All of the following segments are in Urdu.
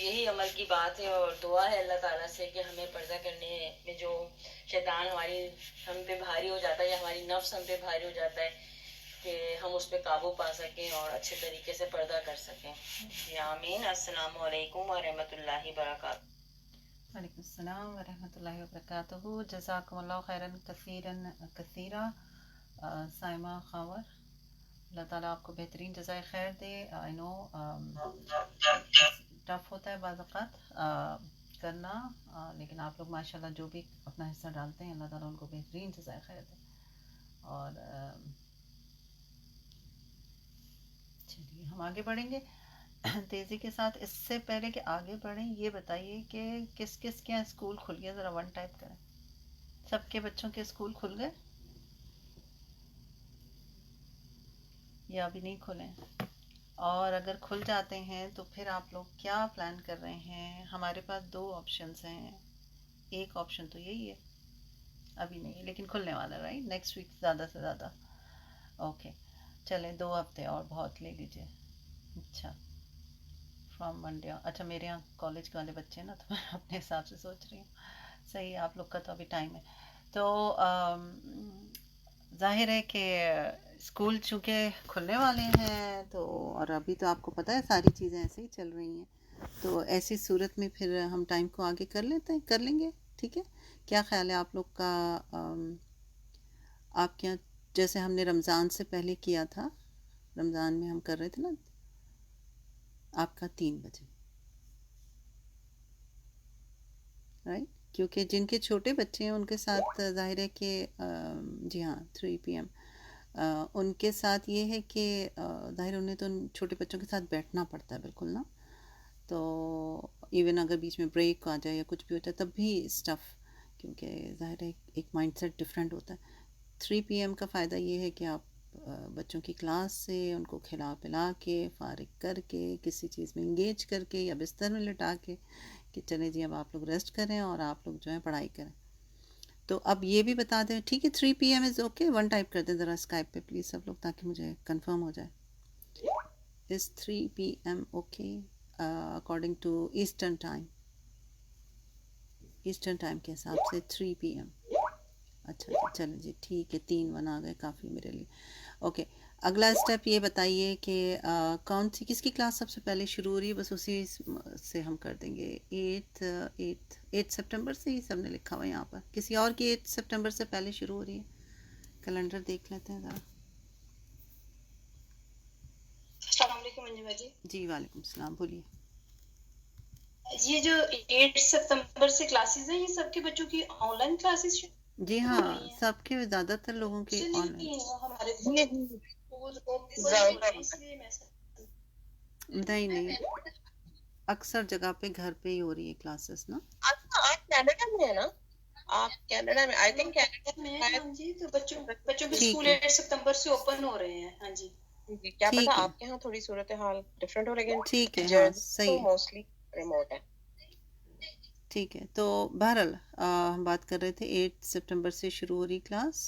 یہی عمل کی بات ہے اور دعا ہے اللہ تعالیٰ سے کہ ہمیں پردہ کرنے میں جو شیطان ہم پہ بھاری ہو جاتا ہے یا ہماری نفس ہم پہ بھاری ہو جاتا ہے کہ ہم اس پہ قابو پا سکیں اور اچھے طریقے سے پردہ کر سکیں. آمین. السلام علیکم ورحمۃ اللہ وبرکاتہ. وعلیکم السلام ورحمۃ اللہ وبرکاتہ. جزاکم اللہ خیراً کثیراً کثیرا سائمہ خاور. اللہ تعالیٰ آپ کو بہترین جزائے خیر دے. آئی نو ٹف ہوتا ہے بعض اوقات کرنا، لیکن آپ لوگ ماشاء اللہ جو بھی اپنا حصہ ڈالتے ہیں اللہ تعالیٰ ان کو بہترین جزائے خیر دے. اور چلیے ہم آگے بڑھیں گے تیزی کے ساتھ. اس سے پہلے کہ آگے بڑھیں یہ بتائیے کہ کس کس کے اسکول کھل گیا، ذرا ون ٹائپ کریں. سب کے بچوں کے اسکول کھل گئے یا ابھی نہیں کھلے؟ اور اگر کھل جاتے ہیں تو پھر آپ لوگ کیا پلان کر رہے ہیں؟ ہمارے پاس دو آپشنس ہیں. ایک آپشن تو یہی ہے ابھی نہیں لیکن کھلنے والا رائٹ نیکسٹ ویک زیادہ سے زیادہ. اوکے چلیں 2 ہفتے اور بہت لے لیجیے. اچھا فرام منڈے. اچھا میرے یہاں کالج والے بچے ہیں نا تو میں اپنے حساب سے سوچ رہی ہوں. صحیح ہے آپ لوگ کا تو ابھی ٹائم ہے. تو ظاہر ہے کہ اسکول چونکہ کھلنے والے ہیں تو اور ابھی تو آپ کو پتہ ہے ساری چیزیں ایسے ہی چل رہی ہیں، تو ایسی صورت میں پھر ہم ٹائم کو آگے کر لیں گے. ٹھیک ہے کیا خیال ہے آپ لوگ کا؟ آپ کے یہاں جیسے ہم نے رمضان سے پہلے کیا تھا، رمضان میں ہم کر رہے تھے نا، آپ کا 3 بجے رائٹ، کیونکہ جن کے چھوٹے بچے ہیں ان کے ساتھ ظاہر ہے کہ جی ہاں 3 PM. ان کے ساتھ یہ ہے کہ ظاہر انہیں تو ان چھوٹے بچوں کے ساتھ بیٹھنا پڑتا ہے بالکل نا، تو ایون اگر بیچ میں بریک آ جائے یا کچھ بھی ہوتا ہے تب بھی اسٹف، کیونکہ ظاہر ہے ایک مائنڈ سیٹ ڈفرینٹ ہوتا ہے. 3 PM کا فائدہ یہ ہے کہ آپ بچوں کی کلاس سے ان کو کھلا پلا کے فارغ کر کے کسی چیز میں انگیج کر کے یا بستر میں لٹا کے کہ چلے جی اب آپ لوگ ریسٹ کریں اور آپ لوگ جو ہے پڑھائی کریں. تو اب یہ بھی بتا دیں ٹھیک ہے 3 PM is okay. One type کر دیں ذرا اسکائپ پہ پلیز سب لوگ تاکہ مجھے کنفرم ہو جائے. Is 3 PM okay according to eastern time? Eastern time کے حساب سے 3 PM. اچھا جی چلیں جی ٹھیک ہے 3 آ گئے کافی میرے لیے. اوکے اگلا اسٹیپ یہ بتائیے کہ کون سی کس کی کلاس سب سے پہلے شروع ہو رہی ہے؟ بس اسی سے ہم کر دیں گے. 8 سپٹمبر سے ہی سب نے لکھا ہوا ہے یہاں پر. کسی اور کی 8 سپٹمبر سے پہلے شروع ہو رہی ہے؟ کیلنڈر دیکھ لیتے ہیں ذرا. السلام علیکم انجمہ جی. جی وعلیکم السلام بولیے. یہ جو 8 ستمبر سے کلاسز ہیں یہ سب کے بچوں کی آن لائن کلاسز جی ہاں سب کے زیادہ تر لوگوں کے آن لائن. نہیں اکثر جگہ پہ گھر پہ ہی ہو رہی ہے کلاسز نا. آپ کینیڈا میں ہیں نا؟ آپ کینیڈا میں آئی تھنک کینیڈا میں ہاں جی. تو بچوں کے اسکول 8 ستمبر سے اوپن ہو رہے ہیں. ہاں جی کیا پتا آپ کے یہاں تھوڑی صورتحال ڈفرینٹ ہو رہی ہے. ٹھیک ہے ہاں صحیح ہے موسٹلی ریموٹ ہے. ٹھیک ہے تو بہرحال ہم بات کر رہے تھے 8 سپٹمبر سے شروع ہو رہی کلاس.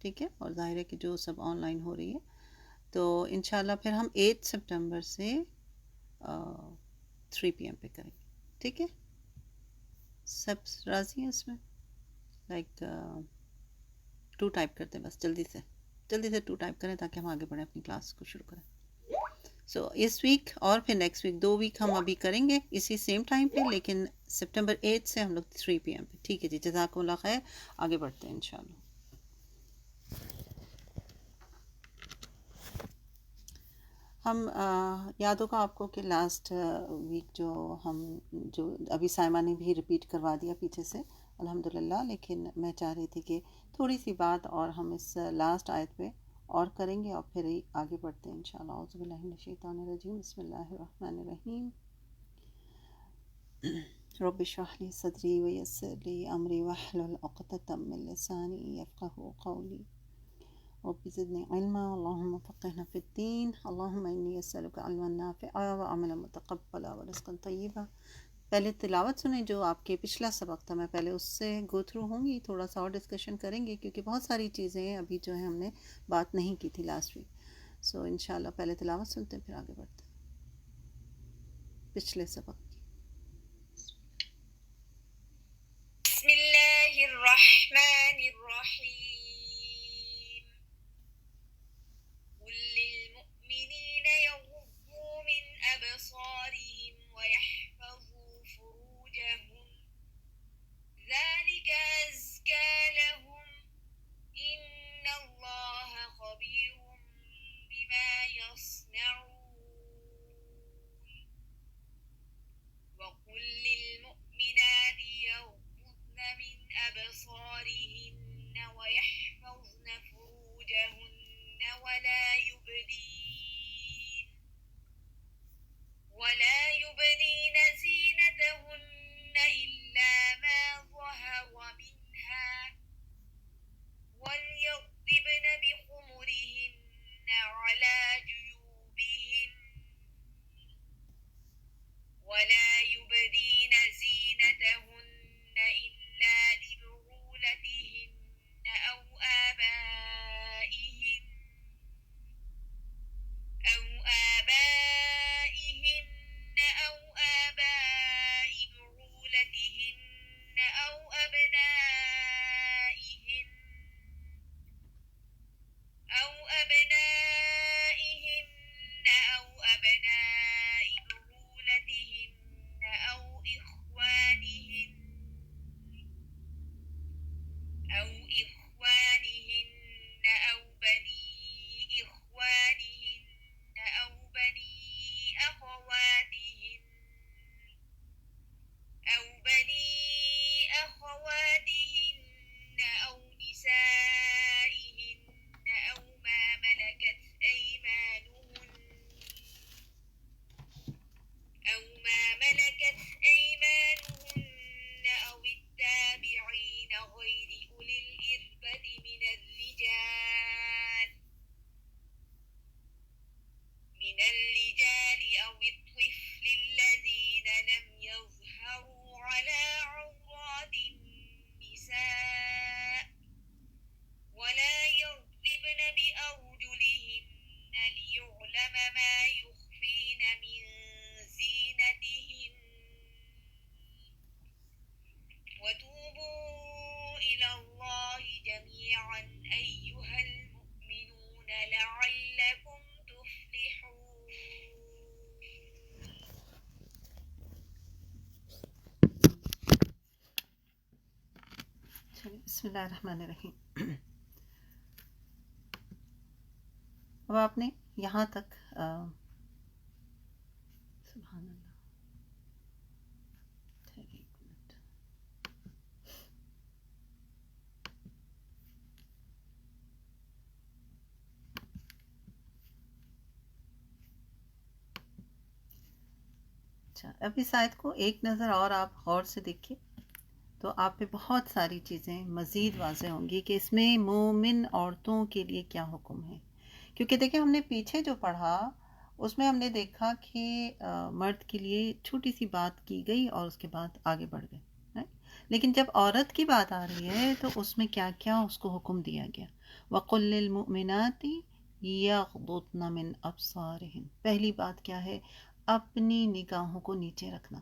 ٹھیک ہے اور ظاہر ہے کہ جو سب آن لائن ہو رہی ہے تو انشاءاللہ پھر ہم 8 سپٹمبر سے 3 PM پہ کریں گے. ٹھیک ہے سب راضی ہیں اس میں؟ لائک 2 ٹائپ کرتے ہیں بس جلدی سے 2 ٹائپ کریں تاکہ ہم آگے بڑھیں اپنی کلاس کو شروع کریں. سو اس ویک اور پھر نیکسٹ ویک 2 ویک ہم ابھی کریں گے اسی سیم ٹائم پہ، لیکن سپٹمبر 8 سے ہم لوگ 3 PM پہ. ٹھیک ہے جی جزاکم اللہ خیر. آگے بڑھتے ہیں انشاءاللہ. ہم یاد ہوگا آپ کو کہ لاسٹ ویک جو ابھی سائمہ نے بھی ریپیٹ کروا دیا پیچھے سے الحمدللہ، لیکن میں چاہ رہی تھی کہ تھوڑی سی بات اور ہم اس لاسٹ آیت پہ اور کریں گے اور پھر آگے بڑھتے ہیں انشاءاللہ. اعوذ باللہ من الشیطان الرجیم بسم اللہ الرحمن الرحیم. رب اشرح لی صدری ویسر لی امری واحلل عقدۃ من لسانی یفقهوا قولی. رب زدنی علما اللهم فقهنا في الدین اللهم انی اسألک علما نافعا وعملا متقبلا ورزقا طیبا. پہلے تلاوت سنیں جو آپ کے پچھلا سبق تھا، میں پہلے اس سے گو تھرو ہوں گی، تھوڑا سا اور ڈسکشن کریں گے کیونکہ بہت ساری چیزیں ابھی جو ہیں ہم نے بات نہیں کی تھی لاسٹ ویک. سو انشاءاللہ پہلے تلاوت سنتے ہیں پھر آگے بڑھتے ہیں پچھلے سبق کی. الرحمن الرحيم قل للمؤمنين يغضوا من أبصارهم ويحفظوا فروجهم ذلك أزكى لهم إن الله خبير بما يصنعون وقل للمؤمنات يغضضن من أبصارهن ويحفظن فروجهن ولا يبدين زينتهن إلا ما ظهر منها وليضربن بخمرهن على جيوبهن ولا يبدين زينتهن إلا لبعولتهن أو آبائهن أو آباء بعولتهن أو أبنائهن أو أبناء بعولتهن أو إخوانهن أو بني إخوانهن أو بني أخواتهن أو نسائهن أو ما ملكت أيمانهن أو التابعين غير أولي الإربة من الرجال أو الطفل الذين لم يظهروا على عورات النساء ولا يضربن بأرجلهن ليعلم ما يخفين من زينتهن وتوبوا إلى الله جميعا أيها المؤمنون لعلكم تفلحون. بسم اللہ الرحمن الرحیم. اب آپ نے یہاں تک سبحان اللہ ایک منٹ. اچھا اب اس آیت کو ایک نظر اور آپ غور سے دیکھیے تو آپ پہ بہت ساری چیزیں مزید واضح ہوں گی کہ اس میں مومن عورتوں کے لیے کیا حکم ہے. کیونکہ دیکھیں ہم نے پیچھے جو پڑھا اس میں ہم نے دیکھا کہ مرد کے لیے چھوٹی سی بات کی گئی اور اس کے بعد آگے بڑھ گئے. لیکن جب عورت کی بات آ رہی ہے تو اس میں کیا کیا اس کو حکم دیا گیا. وَقُلْ لِلْمُؤْمِنَاتِ يَغْضُضْنَ مِنْ أَبْصَارِهِنَّ. پہلی بات کیا ہے؟ اپنی نگاہوں کو نیچے رکھنا.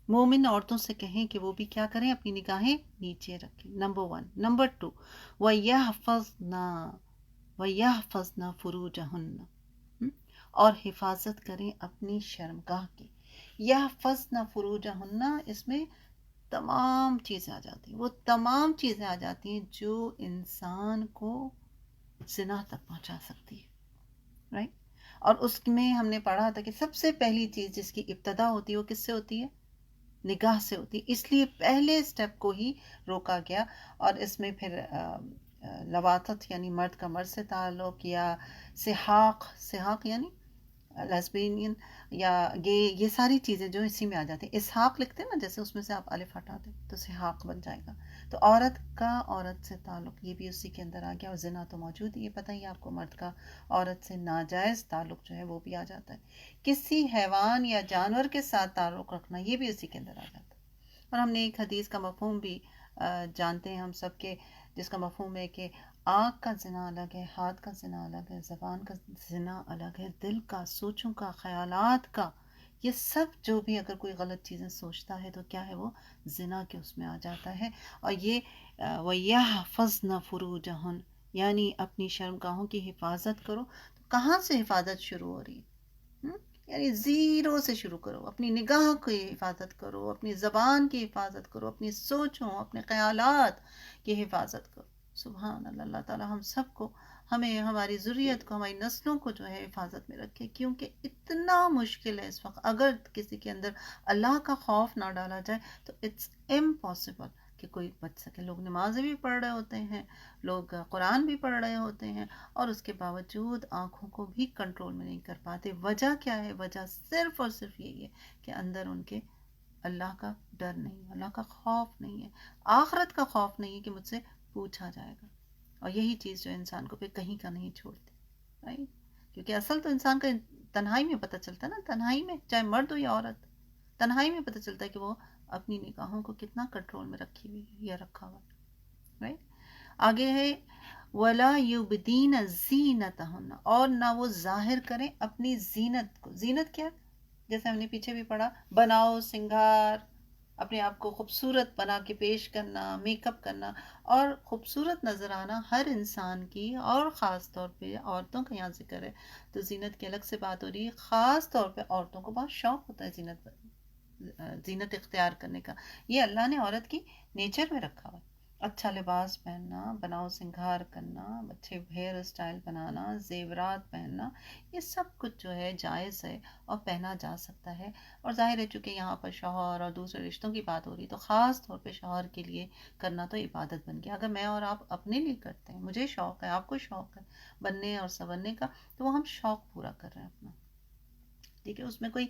مومن عورتوں سے کہیں کہ وہ بھی کیا کریں؟ اپنی نگاہیں نیچے رکھیں. نمبر 1. نمبر 2 وَيَحْفَظْنَ فُرُوجَهُنَّ. اور حفاظت کریں اپنی شرمگاہ کی. یحفظن فروجہن اس میں تمام چیزیں آ جاتی ہیں. وہ تمام چیزیں آ جاتی ہیں جو انسان کو زنا تک پہنچا سکتی ہے. رائٹ. اور اس میں ہم نے پڑھا تھا کہ سب سے پہلی چیز جس کی ابتدا ہوتی ہے وہ کس سے ہوتی ہے؟ نگاہ سے ہوتی ہے. اس لیے پہلے سٹیپ کو ہی روکا گیا. اور اس میں پھر لواطت یعنی مرد کا مرد سے تعلق یا سحاق یعنی لیسبینین یا یہ ساری چیزیں جو اسی میں آ جاتی ہیں. اسحاق لکھتے ہیں نا جیسے اس میں سے آپ الف ہٹا دیں تو سحاق بن جائے گا. تو عورت کا عورت سے تعلق یہ بھی اسی کے اندر آ گیا. اور زنا تو موجود ہی ہے پتہ ہی آپ کو. مرد کا عورت سے ناجائز تعلق جو ہے وہ بھی آ جاتا ہے. کسی حیوان یا جانور کے ساتھ تعلق رکھنا یہ بھی اسی کے اندر آ جاتا ہے. اور ہم نے ایک حدیث کا مفہوم بھی جانتے ہیں ہم سب کے جس کا مفہوم ہے کہ آنکھ کا زنا الگ ہے, ہاتھ کا زنا الگ ہے, زبان کا زنا الگ ہے, دل کا, سوچوں کا, خیالات کا, یہ سب جو بھی اگر کوئی غلط چیزیں سوچتا ہے تو کیا ہے وہ زنا کے اس میں آ جاتا ہے. اور یہ وَيَحْفَظْنَ فُرُوجَهُنَّ یعنی اپنی شرمگاہوں کی حفاظت کرو. تو کہاں سے حفاظت شروع ہو رہی ہے؟ یعنی زیرو سے شروع کرو. اپنی نگاہ کی حفاظت کرو، اپنی زبان کی حفاظت کرو، اپنی سوچوں اپنے خیالات کی حفاظت کرو. سبحان اللہ. اللہ تعالی ہم سب کو، ہمیں، ہماری ذریت کو، ہماری نسلوں کو جو ہے حفاظت میں رکھے، کیونکہ اتنا مشکل ہے اس وقت. اگر کسی کے اندر اللہ کا خوف نہ ڈالا جائے تو اٹس امپاسبل کہ کوئی بچ سکے. لوگ نمازیں بھی پڑھ رہے ہوتے ہیں، لوگ قرآن بھی پڑھ رہے ہوتے ہیں، اور اس کے باوجود آنکھوں کو بھی کنٹرول میں نہیں کر پاتے. وجہ کیا ہے؟ وجہ صرف اور صرف یہی ہے کہ اندر ان کے اللہ کا ڈر نہیں ہے، اللہ کا خوف نہیں ہے، آخرت کا خوف نہیں ہے کہ مجھ سے پوچھا جائے گا. اور یہی چیز جو انسان کو پھر کہیں کا نہیں چھوڑتی، رائٹ؟ کیونکہ اصل تو انسان کا تنہائی میں پتہ چلتا ہے نا. تنہائی میں، چاہے مرد ہو یا عورت، تنہائی میں پتہ چلتا ہے کہ وہ اپنی نگاہوں کو کتنا کنٹرول میں رکھی ہوئی ہے یا رکھا ہوا ہے، رائٹ؟ آگے ہے وَلَا يُبْدِينَ زِينَتَهُنَّ اور نہ وہ ظاہر کریں اپنی زینت کو. زینت کیا؟ جیسے ہم نے پیچھے بھی پڑھا، بناؤ سنگار، اپنے آپ کو خوبصورت بنا کے پیش کرنا، میک اپ کرنا. اور خوبصورت نظر آنا ہر انسان کی، اور خاص طور پہ عورتوں کا یہاں ذکر ہے تو زینت کی الگ سے بات ہو رہی ہے. خاص طور پہ عورتوں کو بہت شوق ہوتا ہے زینت اختیار کرنے کا. یہ اللہ نے عورت کی نیچر میں رکھا ہوا ہے. اچھا لباس پہننا، بناؤ سنگھار کرنا، اچھے ہیئر اسٹائل بنانا، زیورات پہننا، یہ سب کچھ جو ہے جائز ہے اور پہنا جا سکتا ہے. اور ظاہر ہے چونکہ یہاں پر شوہر اور دوسرے رشتوں کی بات ہو رہی ہے تو خاص طور پہ شوہر کے لیے کرنا تو عبادت بن گیا. اگر میں اور آپ اپنے لیے کرتے ہیں، مجھے شوق ہے، آپ کو شوق ہے بننے اور سنورنے کا، تو وہ ہم شوق پورا کر رہے ہیں اپنا. ٹھیک ہے، اس میں کوئی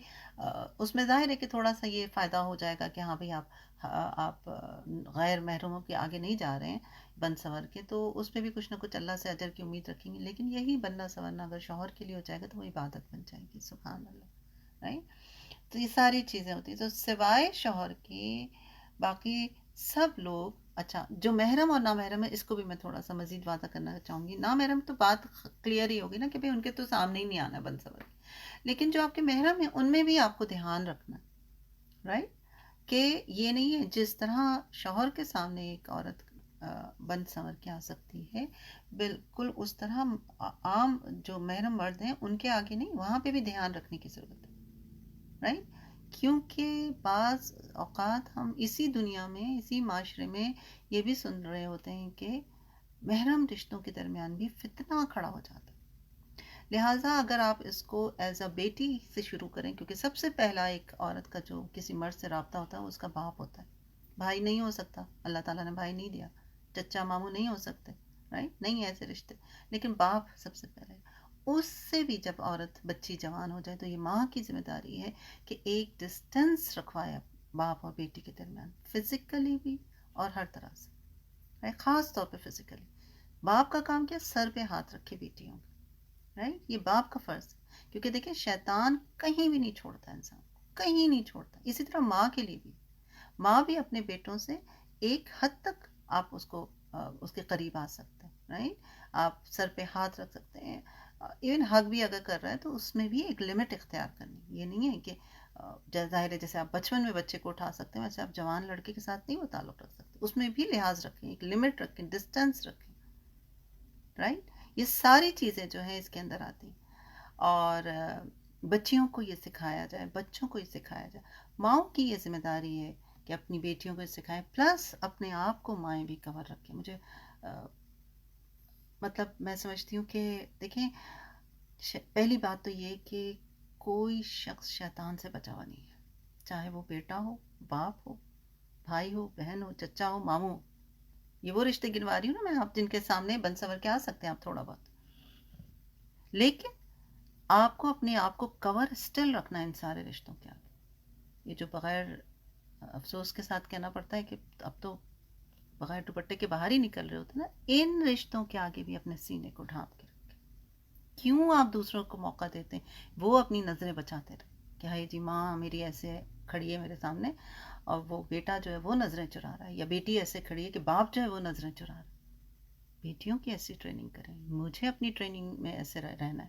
اس میں ظاہر ہے کہ تھوڑا سا یہ فائدہ ہو جائے گا کہ ہاں بھئی آپ غیر محرموں کے آگے نہیں جا رہے ہیں بن سنور کے، تو اس میں بھی کچھ نہ کچھ اللہ سے اجر کی امید رکھیں گے. لیکن یہی بننا سنورنا اگر شوہر کے لیے ہو جائے گا تو وہ عبادت بن جائے گی. سبحان اللہ، رائٹ؟ تو یہ ساری چیزیں ہوتی ہیں. تو سوائے شوہر کے باقی سب لوگ، اچھا جو محرم اور نامحرم ہے اس کو بھی میں تھوڑا سا مزید واضح کرنا چاہوں گی. نامحرم تو بات کلیئر ہی ہوگی نا کہ بھئی ان کے تو سامنے ہی نہیں آنا بن سنور. لیکن جو آپ کے محرم ہیں ان میں بھی آپ کو دھیان رکھنا ہے، رائٹ؟ کہ یہ نہیں ہے جس طرح شوہر کے سامنے ایک عورت بن سنور کے آ سکتی ہے، بالکل اس طرح عام جو محرم مرد ہیں ان کے آگے نہیں، وہاں پہ بھی دھیان رکھنے کی ضرورت ہے، رائٹ؟ کیونکہ بعض اوقات ہم اسی دنیا میں، اسی معاشرے میں یہ بھی سن رہے ہوتے ہیں کہ محرم رشتوں کے درمیان بھی فتنہ کھڑا ہو جاتا ہے. لہٰذا اگر آپ اس کو ایز اے بیٹی سے شروع کریں، کیونکہ سب سے پہلا ایک عورت کا جو کسی مرد سے رابطہ ہوتا ہے اس کا باپ ہوتا ہے. بھائی نہیں ہو سکتا، اللہ تعالیٰ نے بھائی نہیں دیا، چچا ماموں نہیں ہو سکتے، رائٹ؟ نہیں ایسے رشتے، لیکن باپ سب سے پہلے. اس سے بھی جب عورت بچی جوان ہو جائے تو یہ ماں کی ذمہ داری ہے کہ ایک ڈسٹنس رکھوائے باپ اور بیٹی کے درمیان، فزیکلی بھی اور ہر طرح سے، رائٹ؟ خاص طور پہ فزیکلی. باپ کا کام کیا؟ سر پہ ہاتھ رکھے بیٹیوں کا، رائٹ؟ یہ باپ کا فرض ہے. کیونکہ دیکھیں شیطان کہیں بھی نہیں چھوڑتا انسان کو، کہیں نہیں چھوڑتا. اسی طرح ماں کے لیے بھی، ماں بھی اپنے بیٹوں سے ایک حد تک آپ اس کو اس کے قریب آ سکتے ہیں، رائٹ؟ آپ سر پہ ہاتھ رکھ سکتے ہیں، ایون حق بھی اگر کر رہا ہے تو اس میں بھی ایک لمٹ اختیار کرنی. یہ نہیں ہے کہ ظاہر ہے جیسے آپ بچپن میں بچے کو اٹھا سکتے ہیں ویسے آپ جوان لڑکے کے ساتھ نہیں وہ تعلق رکھ سکتے. اس میں بھی لحاظ رکھیں، ایک لمٹ رکھیں، ڈسٹینس رکھیں، رائٹ؟ یہ ساری چیزیں جو ہیں اس کے اندر آتی ہیں. اور بچیوں کو یہ سکھایا جائے، بچوں کو یہ سکھایا جائے. ماؤں کی یہ ذمہ داری ہے کہ اپنی بیٹیوں کو سکھائیں، پلس اپنے آپ کو مائیں بھی کور رکھیں. مجھے مطلب میں سمجھتی ہوں کہ دیکھیں پہلی بات تو یہ کہ کوئی شخص شیطان سے بچا ہوا نہیں ہے، چاہے وہ بیٹا ہو، باپ ہو، بھائی ہو، بہن ہو، چچا ہو، ماموں ہو. یہ وہ رشتے گنوا رہی ہوں نا میں، آپ جن کے سامنے بن سنور کے آ سکتے ہیں آپ تھوڑا بہت، لیکن آپ کو اپنے آپ کو کور اسٹل رکھنا ہے ان سارے رشتوں کے آگے. یہ جو بغیر افسوس کے ساتھ کہنا پڑتا ہے کہ اب تو بغیر دوپٹے کے باہر ہی نکل رہے ہوتے نا، ان رشتوں کے آگے بھی اپنے سینے کو ڈھانپ کے رکھیں. کیوں آپ دوسروں کو موقع دیتے ہیں؟ وہ اپنی نظریں بچاتے رہے کہ ہائی جی ماں میری ایسے کھڑی ہے میرے سامنے اور وہ بیٹا جو ہے وہ نظریں چرا رہا ہے، یا بیٹی ایسے کھڑی ہے کہ باپ جو ہے وہ نظریں چرا رہا ہے. بیٹیوں کی ایسی ٹریننگ کریں. مجھے اپنی ٹریننگ میں ایسے رہنا ہے،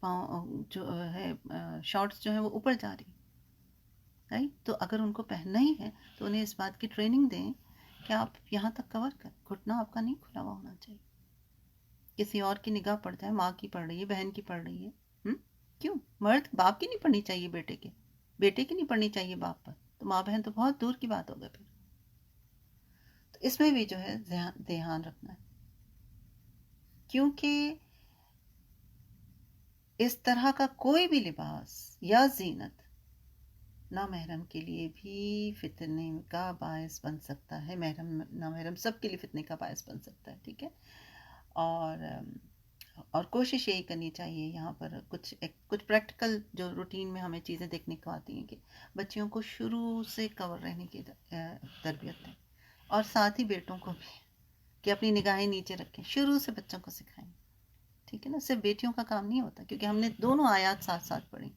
پاؤں جو ہے شارٹس جو ہے وہ اوپر جا رہی، رائٹ. تو اگر ان کو پہننا ہی ہے تو انہیں اس بات کی ٹریننگ دیں کہ آپ یہاں تک کور کریں، گھٹنا آپ کا نہیں کھلا ہوا ہونا چاہیے. کسی اور کی نگاہ پڑ جائے، ماں کی پڑ رہی ہے، بہن کی پڑ رہی ہے، کیوں؟ مرد باپ کی نہیں پڑنی چاہیے بیٹے کے، بیٹے کی نہیں پڑنی چاہیے باپ پر، تو ماں بہن تو بہت دور کی بات ہوگا پھر. تو اس میں بھی جو ہے دھیان رکھنا ہے، کیونکہ اس طرح کا کوئی بھی لباس یا زینت نامحرم کے لیے بھی فتنے کا باعث بن سکتا ہے. محرم نامحرم سب کے لیے فتنے کا باعث بن سکتا ہے، ٹھیک ہے. اور کوشش یہی کرنی چاہیے یہاں پر کچھ پریکٹیکل جو روٹین میں ہمیں چیزیں دیکھنے کو آتی ہیں کہ بچیوں کو شروع سے کور رہنے کی تربیت دیں، اور ساتھ ہی بیٹوں کو بھی کہ اپنی نگاہیں نیچے رکھیں، شروع سے بچوں کو سکھائیں، ٹھیک ہے نا. صرف بیٹیوں کا کام نہیں ہوتا، کیونکہ ہم نے دونوں آیات ساتھ ساتھ پڑھی.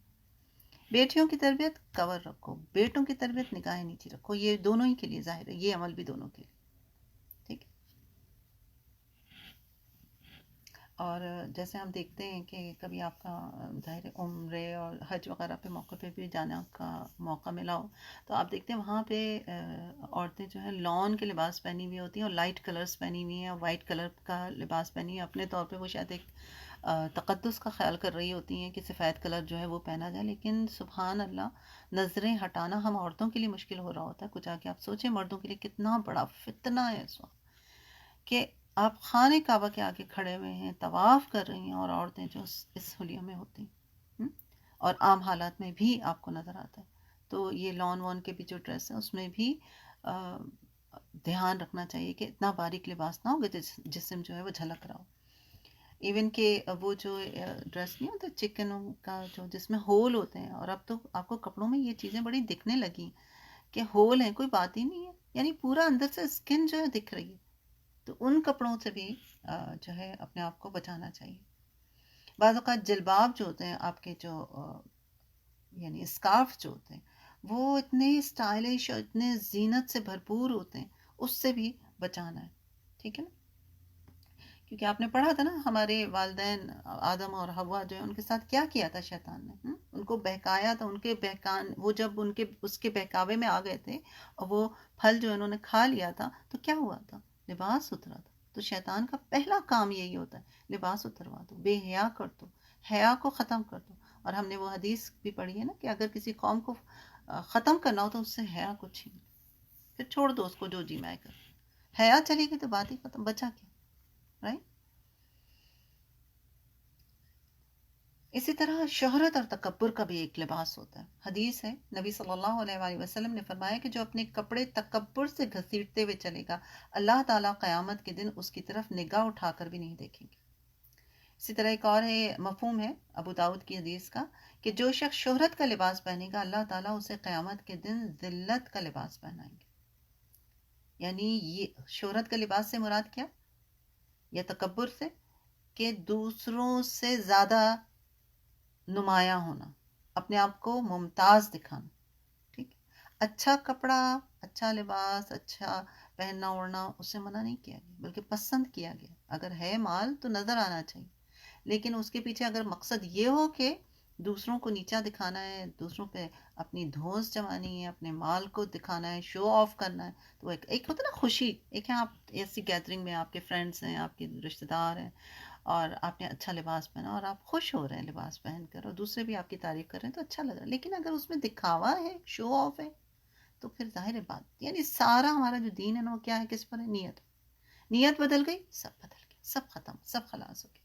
بیٹیوں کی تربیت کور رکھو، بیٹوں کی تربیت نگاہیں نیچے رکھو، یہ دونوں ہی کے لیے ظاہر ہے، یہ عمل بھی دونوں کے لیے، ٹھیک ہے. اور جیسے ہم دیکھتے ہیں کہ کبھی آپ کا ظاہر عمرے اور حج وغیرہ پہ موقع پہ بھی جانے کا موقع ملا ہو، تو آپ دیکھتے ہیں وہاں پہ عورتیں جو ہیں لان کے لباس پہنی ہوئی ہوتی ہیں اور لائٹ کلرز پہنی ہوئی ہیں، اور وائٹ کلر کا لباس پہنی ہے. اپنے طور پہ وہ شاید ایک تقدس کا خیال کر رہی ہوتی ہیں کہ سفید کلر جو ہے وہ پہنا جائے، لیکن سبحان اللہ نظریں ہٹانا ہم عورتوں کے لیے مشکل ہو رہا ہوتا ہے. کچھ آ کے آپ سوچیں مردوں کے لیے کتنا بڑا فتنہ ہے اس وقت کہ آپ خانہ کعبہ کے آگے کھڑے ہوئے ہیں، طواف کر رہی ہیں، اور عورتیں جو اس حلیہ میں ہوتی ہیں اور عام حالات میں بھی آپ کو نظر آتا ہے. تو یہ لان وان کے بھی جو ڈریس ہے اس میں بھی دھیان رکھنا چاہیے کہ اتنا باریک لباس نہ ہو کہ جسم جو ہے وہ جھلک رہا ہو. ایون کہ وہ جو ڈریس نہیں ہوتا چکن کا جو جس میں ہول ہوتے ہیں، اور اب تو آپ کو کپڑوں میں یہ چیزیں بڑی دکھنے لگی کہ ہول ہیں، کوئی بات ہی نہیں ہے، یعنی پورا اندر سے اسکن جو ہے دکھ رہی ہے. تو ان کپڑوں سے بھی جو ہے اپنے آپ کو بچانا چاہیے. بعض اوقات جلباب جو ہوتے ہیں آپ کے جو یعنی اسکارف جو ہوتے ہیں وہ اتنے اسٹائلش اور اتنے زینت سے بھرپور ہوتے ہیں، اس سے بھی بچانا ہے، ٹھیک ہے نا. کیونکہ آپ نے پڑھا تھا نا ہمارے والدین آدم اور حوا جو ہے ان کے ساتھ کیا کیا تھا شیطان نے، ان کو بہکایا تھا. ان کے بہکان وہ جب اس کے بہکاوے میں آ گئے تھے اور وہ پھل جو انہوں نے کھا لیا تھا تو کیا ہوا تھا؟ لباس اترا تھا. تو شیطان کا پہلا کام یہی ہوتا ہے، لباس اتروا دو، بے حیا کر دو، حیا کو ختم کر دو. اور ہم نے وہ حدیث بھی پڑھی ہے نا کہ اگر کسی قوم کو ختم کرنا ہو تو اس سے حیا کو چھین، پھر چھوڑ دو اس کو جو جی میں کر. حیا چلی گئی تو بات ہی ختم، بچا کیا، رائٹ. اسی طرح شہرت اور تکبر کا بھی ایک لباس ہوتا ہے. حدیث ہے نبی صلی اللہ علیہ وآلہ وسلم نے فرمایا کہ جو اپنے کپڑے تکبر سے گھسیٹتے ہوئے چلے گا، اللہ تعالیٰ قیامت کے دن اس کی طرف نگاہ اٹھا کر بھی نہیں دیکھیں گے. اسی طرح ایک اور ہے مفہوم ہے ابو داؤد کی حدیث کا کہ جو شخص شہرت کا لباس پہنے گا اللہ تعالیٰ اسے قیامت کے دن ذلت کا لباس پہنائیں گے. یعنی یہ شہرت کا لباس سے مراد کیا؟ یا تکبر سے کہ دوسروں سے زیادہ نمایاں ہونا، اپنے آپ کو ممتاز دکھانا، ٹھیک. اچھا کپڑا، اچھا لباس، اچھا پہننا اوڑھنا اس سے منع نہیں کیا گیا بلکہ پسند کیا گیا. اگر ہے مال تو نظر آنا چاہیے، لیکن اس کے پیچھے اگر مقصد یہ ہو کہ دوسروں کو نیچا دکھانا ہے، دوسروں پہ اپنی دھوس جمانی ہے، اپنے مال کو دکھانا ہے، شو آف کرنا ہے، تو ایک ہوتا ہے نا خوشی. ایک ہے آپ ایسی گیدرنگ میں آپ کے فرینڈس ہیں، آپ کے رشتے دار ہیں، اور آپ نے اچھا لباس پہنا اور آپ خوش ہو رہے ہیں لباس پہن کر، اور دوسرے بھی آپ کی تعریف کر رہے ہیں تو اچھا لگ رہا ہے. لیکن اگر اس میں دکھاوا ہے، شو آف ہے، تو پھر ظاہر بات یعنی سارا ہمارا جو دین ہے نا وہ کیا ہے، کس پر ہے؟ نیت بدل گئی، سب بدل گیا، سب ختم، سب خلاص ہو گیا.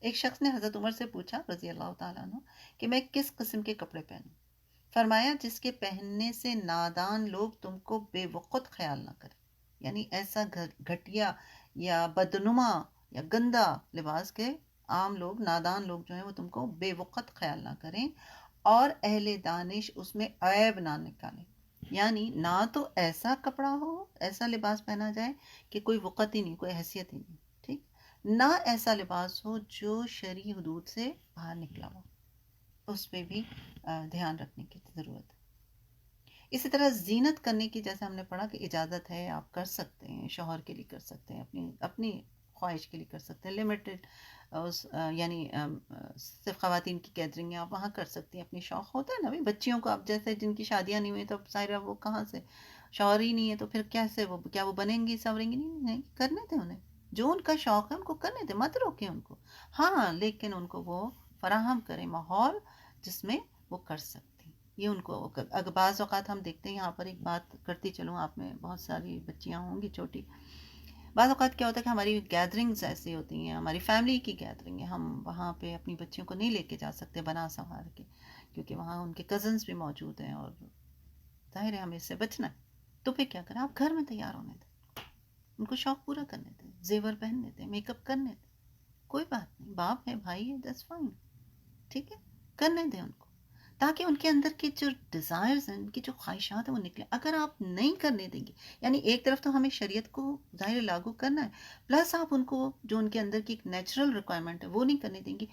ایک شخص نے حضرت عمر سے پوچھا رضی اللہ تعالیٰ عنہ کہ میں کس قسم کے کپڑے پہنوں؟ فرمایا جس کے پہننے سے نادان لوگ تم کو بے وقت خیال نہ کریں. یعنی ایسا گھٹیا یا بدنما یا گندا لباس کے عام لوگ، نادان لوگ جو ہیں وہ تم کو بے وقت خیال نہ کریں، اور اہل دانش اس میں عیب نہ نکالیں. یعنی نہ تو ایسا کپڑا ہو، ایسا لباس پہنا جائے کہ کوئی وقت ہی نہیں، کوئی حیثیت ہی نہیں، ٹھیک. نہ ایسا لباس ہو جو شرعی حدود سے باہر نکلا ہو، اس پہ بھی دھیان رکھنے کی ضرورت ہے. اسی طرح زینت کرنے کی جیسے ہم نے پڑھا کہ اجازت ہے، آپ کر سکتے ہیں، شوہر کے لیے کر سکتے ہیں، اپنی خواہش کے لیے کر سکتے ہیں. لمیٹڈ اس یعنی صرف خواتین کی گیدرنگ آپ وہاں کر سکتی ہیں. اپنی شوق ہوتا ہے نا بھائی بچیوں کو، اب جیسے جن کی شادیاں نہیں ہوئی تو اب ظاہر ہے وہ کہاں سے، شوہر ہی نہیں ہے تو پھر کیسے وہ، کیا وہ بنیں گی سنوریں گی؟ نہیں، کرنے دیں انہیں جو ان کا شوق ہے ان کو کرنے دیں، مت روکیں ان کو. ہاں لیکن ان کو وہ فراہم کریں ماحول جس میں وہ کر سکتی. یہ ان کو اگر بعض اوقات ہم دیکھتے ہیں، یہاں پر ایک بات کرتی چلوں، آپ میں بہت ساری بچیاں ہوں گی چھوٹی، بعض اوقات کیا ہوتا ہے کہ ہماری گیدرنگز ایسی ہوتی ہیں، ہماری فیملی کی گیدرنگ ہے، ہم وہاں پہ اپنی بچیوں کو نہیں لے کے جا سکتے بنا سنوار کے، کیونکہ وہاں ان کے کزنس بھی موجود ہیں اور ظاہر ہے ہمیں اس سے بچنا ہے. تو پھر کیا کریں، آپ گھر میں تیار ہونے دیں، ان کو شوق پورا کرنے دیں، زیور پہننے دیں، میک اپ کرنے دیں، کوئی بات نہیں، باپ ہے، بھائی ہے، دیٹس فائن، ٹھیک ہے، کرنے دیں ان کو، تاکہ ان کے اندر کی جو ڈیزائرز ہیں، ان کی جو خواہشات ہیں وہ نکلیں. اگر آپ نہیں کرنے دیں گے، یعنی ایک طرف تو ہمیں شریعت کو ظاہر لاگو کرنا ہے، پلس آپ ان کو جو ان کے اندر کی ایک نیچرل ریکوائرمنٹ ہے وہ نہیں کرنے دیں گی،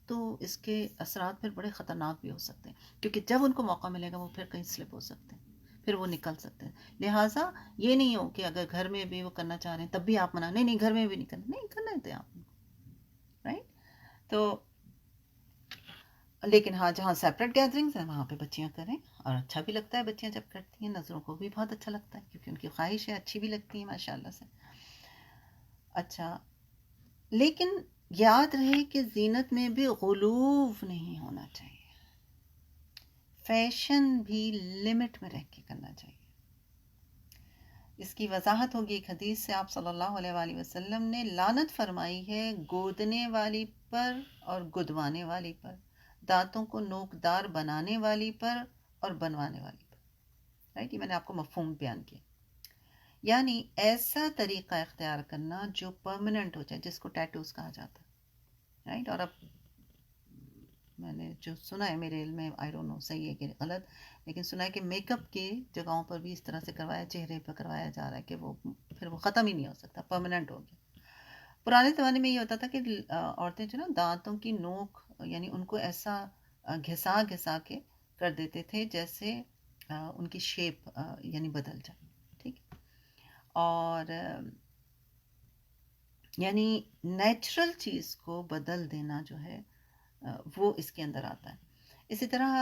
تو اس کے اثرات پھر بڑے خطرناک بھی ہو سکتے ہیں، کیونکہ جب ان کو موقع ملے گا وہ پھر کہیں سلپ ہو سکتے ہیں، پھر وہ نکل سکتے ہیں. لہٰذا یہ نہیں ہو کہ اگر گھر میں بھی وہ کرنا چاہ رہے ہیں تب بھی آپ منع، نہیں گھر میں بھی نہیں کرنا، نہیں کرنے دیں آپ ان کو، رائٹ. تو لیکن ہاں جہاں سیپریٹ گیدرنگز ہیں وہاں پہ بچیاں کریں، اور اچھا بھی لگتا ہے بچیاں جب کرتی ہیں، نظروں کو بھی بہت اچھا لگتا ہے کیونکہ ان کی خواہش ہے، اچھی بھی لگتی ہیں ماشاء اللہ سے. اچھا، لیکن یاد رہے کہ زینت میں بھی غلوف نہیں ہونا چاہیے، فیشن بھی لمٹ میں رہ کے کرنا چاہیے. اس کی وضاحت ہوگی ایک حدیث سے. آپ صلی اللہ علیہ وآلہ وسلم نے لعنت فرمائی ہے گودنے والی پر اور گدوانے والی پر، دانتوں کو نوکدار بنانے والی پر اور بنوانے والی پر. رائٹ، یہ میں نے آپ کو مفہوم بیان کیا، یعنی ایسا طریقہ اختیار کرنا جو پرماننٹ ہو جائے، جس کو ٹیٹوز کہا جاتا ہے. رائٹ، اور اب میں نے جو سنا ہے میرے علم میں، آئی ڈونٹ نو صحیح ہے کہ غلط، لیکن سنا ہے کہ میک اپ کی جگہوں پر بھی اس طرح سے کروایا، چہرے پر کروایا جا رہا ہے کہ وہ پھر وہ ختم ہی نہیں ہو سکتا، پرماننٹ ہو گیا. پرانے زمانے میں یہ ہوتا تھا کہ عورتیں جو نا دانتوں کی نوک، یعنی ان کو ایسا گھسا گھسا کے کر دیتے تھے جیسے ان کی شیپ یعنی بدل جائے. ٹھیک، اور یعنی نیچرل چیز کو بدل دینا جو ہے وہ اس کے اندر آتا ہے. اسی طرح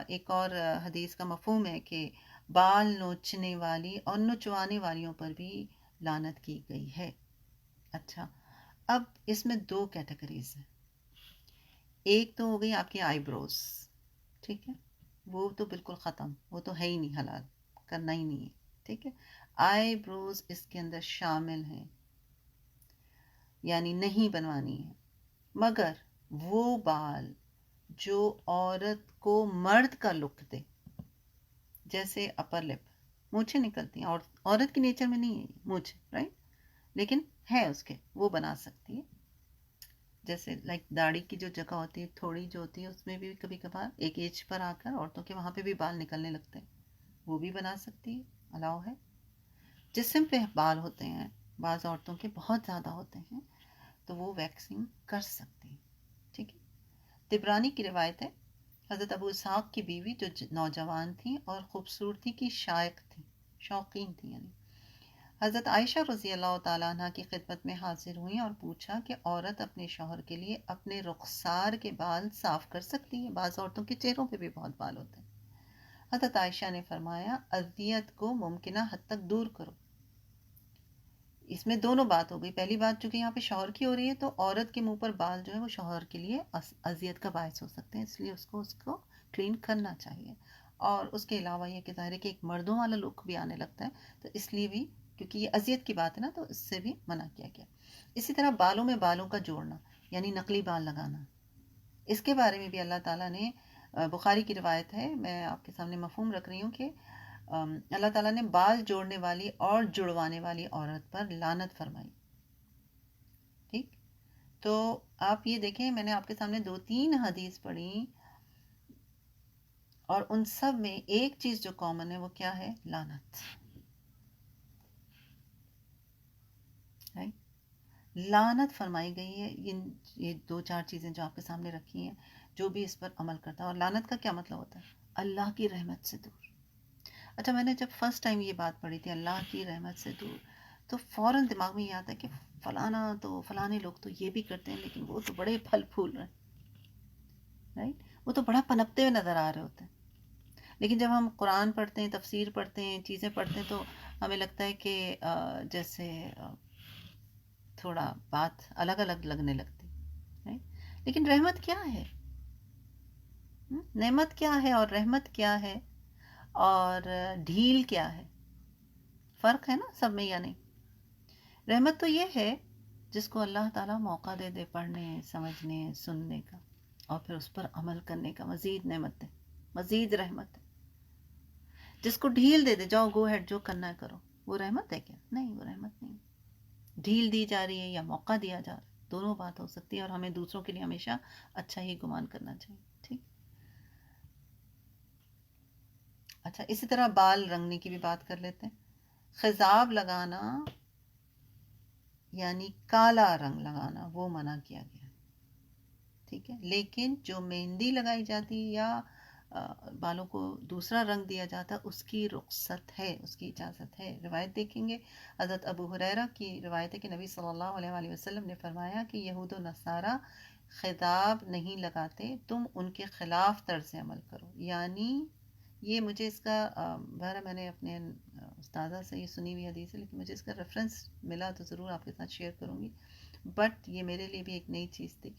ایک اور حدیث کا مفہوم ہے کہ بال نوچنے والی اور نچوانے والیوں پر بھی لعنت کی گئی ہے. اچھا، اب اس میں دو کیٹیگریز ہیں. ایک تو ہو گئی آپ کی آئی بروز، ٹھیک ہے، وہ تو بالکل ختم، وہ تو ہے ہی نہیں، حلال کرنا ہی نہیں ہے. ٹھیک ہے، آئی بروز اس کے اندر شامل ہیں، یعنی نہیں بنوانی ہے، مگر وہ بال جو عورت کو مرد کا لک دے، جیسے اپر لپ، مونچھیں نکلتی ہیں، اور عورت کی نیچر میں نہیں ہے مونچھ، رائٹ، لیکن ہے اس کے، وہ بنا سکتی ہے. جیسے لائک داڑھی کی جو جگہ ہوتی ہے تھوڑی جو ہوتی ہے، اس میں بھی کبھی کبھار ایک ایج پر آ کر عورتوں کے وہاں پہ بھی بال نکلنے لگتے ہیں، وہ بھی بنا سکتی ہے، الاؤ ہے. جسم پہ بال ہوتے ہیں بعض عورتوں کے بہت زیادہ ہوتے ہیں تو وہ ویکسنگ کر سکتی ہیں. ٹھیک ہے، طبرانی کی روایت ہے، حضرت ابو اسحاق کی بیوی جو نوجوان تھیں اور خوبصورتی کی شائق تھیں، شوقین تھیں، یعنی حضرت عائشہ رضی اللہ تعالیٰ عنہ کی خدمت میں حاضر ہوئیں اور پوچھا کہ عورت اپنے شوہر کے لیے اپنے رخسار کے بال صاف کر سکتی ہے؟ بعض عورتوں کے چہروں پہ بھی بہت بال ہوتے ہیں. حضرت عائشہ نے فرمایا اذیت کو ممکنہ حد تک دور کرو. اس میں دونوں بات ہو گئی. پہلی بات چونکہ یہاں پہ شوہر کی ہو رہی ہے تو عورت کے منہ پر بال جو ہے وہ شوہر کے لیے اذیت کا باعث ہو سکتے ہیں، اس لیے اس کو کلین کرنا چاہیے. اور اس کے علاوہ یہ کہ ظاہر ہے کہ ایک مردوں والا لک بھی آنے لگتا ہے، تو اس لیے بھی کیونکہ یہ اذیت کی بات ہے نا تو اس سے بھی منع کیا گیا. اسی طرح بالوں میں بالوں کا جوڑنا، یعنی نقلی بال لگانا، اس کے بارے میں بھی اللہ تعالیٰ نے، بخاری کی روایت ہے، میں آپ کے سامنے مفہوم رکھ رہی ہوں کہ اللہ تعالیٰ نے بال جوڑنے والی اور جڑوانے والی عورت پر لعنت فرمائی. ٹھیک، تو آپ یہ دیکھیں، میں نے آپ کے سامنے 2-3 حدیث پڑھی اور ان سب میں ایک چیز جو کامن ہے وہ کیا ہے؟ لعنت. لعنت فرمائی گئی ہے. یہ 2-4 چیزیں جو آپ کے سامنے رکھی ہیں، جو بھی اس پر عمل کرتا ہے. اور لعنت کا کیا مطلب ہوتا ہے؟ اللہ کی رحمت سے دور. اچھا، میں نے جب فرسٹ ٹائم یہ بات پڑھی تھی اللہ کی رحمت سے دور، تو فوراً دماغ میں یہ آتا ہے کہ فلانا تو فلانے لوگ تو یہ بھی کرتے ہیں لیکن وہ تو بڑے پھل پھول رہے ہیں، رائٹ، وہ تو بڑا پنپتے ہوئے نظر آ رہے ہوتے ہیں. لیکن جب ہم قرآن پڑھتے ہیں، تفسیر پڑھتے ہیں، چیزیں پڑھتے ہیں، تو ہمیں لگتا ہے کہ جیسے تھوڑا بات الگ الگ لگنے لگتی ہے. لیکن رحمت کیا ہے، نعمت کیا ہے، اور رحمت کیا ہے، اور ڈھیل کیا ہے؟ فرق ہے نا سب میں یا نہیں؟ رحمت تو یہ ہے جس کو اللہ تعالیٰ موقع دے دے پڑھنے، سمجھنے، سننے کا، اور پھر اس پر عمل کرنے کا مزید نعمت ہے، مزید رحمت ہے. جس کو ڈھیل دے دے، جاؤ گو ہیڈ، جو کرنا ہے کرو، وہ رحمت ہے کیا؟ نہیں، وہ رحمت نہیں. ڈھیل دی جا رہی ہے یا موقع دیا جا رہا ہے، دونوں بات ہو سکتی ہے، اور ہمیں دوسروں کے لیے ہمیشہ اچھا ہی گمان کرنا چاہیے. ٹھیک. اچھا، اسی طرح بال رنگنے کی بھی بات کر لیتے ہیں. خضاب لگانا یعنی کالا رنگ لگانا وہ منع کیا گیا، ٹھیک ہے. لیکن جو مہندی لگائی جاتی یا بالوں کو دوسرا رنگ دیا جاتا اس کی رخصت ہے، اس کی اجازت ہے. روایت دیکھیں گے، حضرت ابو ہریرہ کی روایت ہے کہ نبی صلی اللہ علیہ وآلہ وسلم نے فرمایا کہ یہود و نصارہ خضاب نہیں لگاتے، تم ان کے خلاف طرز عمل کرو. یعنی یہ مجھے اس کا بہرحال میں نے اپنے استاذہ سے یہ سنی ہوئی حدیث ہے، لیکن مجھے اس کا ریفرنس ملا تو ضرور آپ کے ساتھ شیئر کروں گی، بٹ یہ میرے لیے بھی ایک نئی چیز تھی.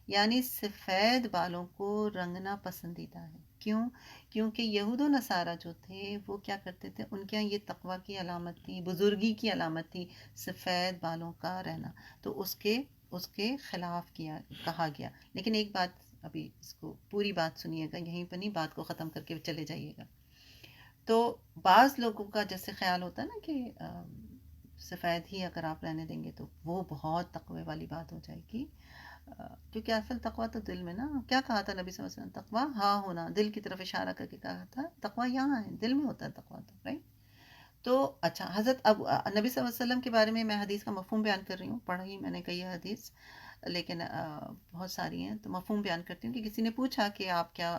یعنی سفید بالوں کو رنگنا پسندیدہ ہے. کیوں؟ کیونکہ یہود و نصارہ جو تھے وہ کیا کرتے تھے، ان کے یہاں یہ تقویٰ کی علامت تھی، بزرگی کی علامت تھی سفید بالوں کا رہنا، تو اس کے خلاف کہا گیا. لیکن ایک بات، ابھی اس کو پوری بات سنیے گا، یہیں پر نہیں، بات کو ختم کر کے چلے جائیے گا. تو بعض لوگوں کا جیسے خیال ہوتا ہے نا کہ سفید ہی اگر آپ رہنے دیں گے تو وہ بہت تقوی والی بات ہو جائے گی، کیونکہ اصل تقویٰ تو دل میں نا، کیا کہا تھا نبی صلی اللہ علیہ وسلم، تقویٰ ہاں ہونا، دل کی طرف اشارہ کر کے کہا تھا تقویٰ یہاں ہے، دل میں ہوتا ہے تقویٰ تو، رائٹ. تو اچھا، حضرت نبی صلی اللہ علیہ وسلم کے بارے میں میں حدیث کا مفہوم بیان کر رہی ہوں، پڑھی میں نے کئی حدیث، لیکن بہت ساری ہیں، تو مفہوم بیان کرتی ہوں. کہ کسی نے پوچھا کہ آپ کیا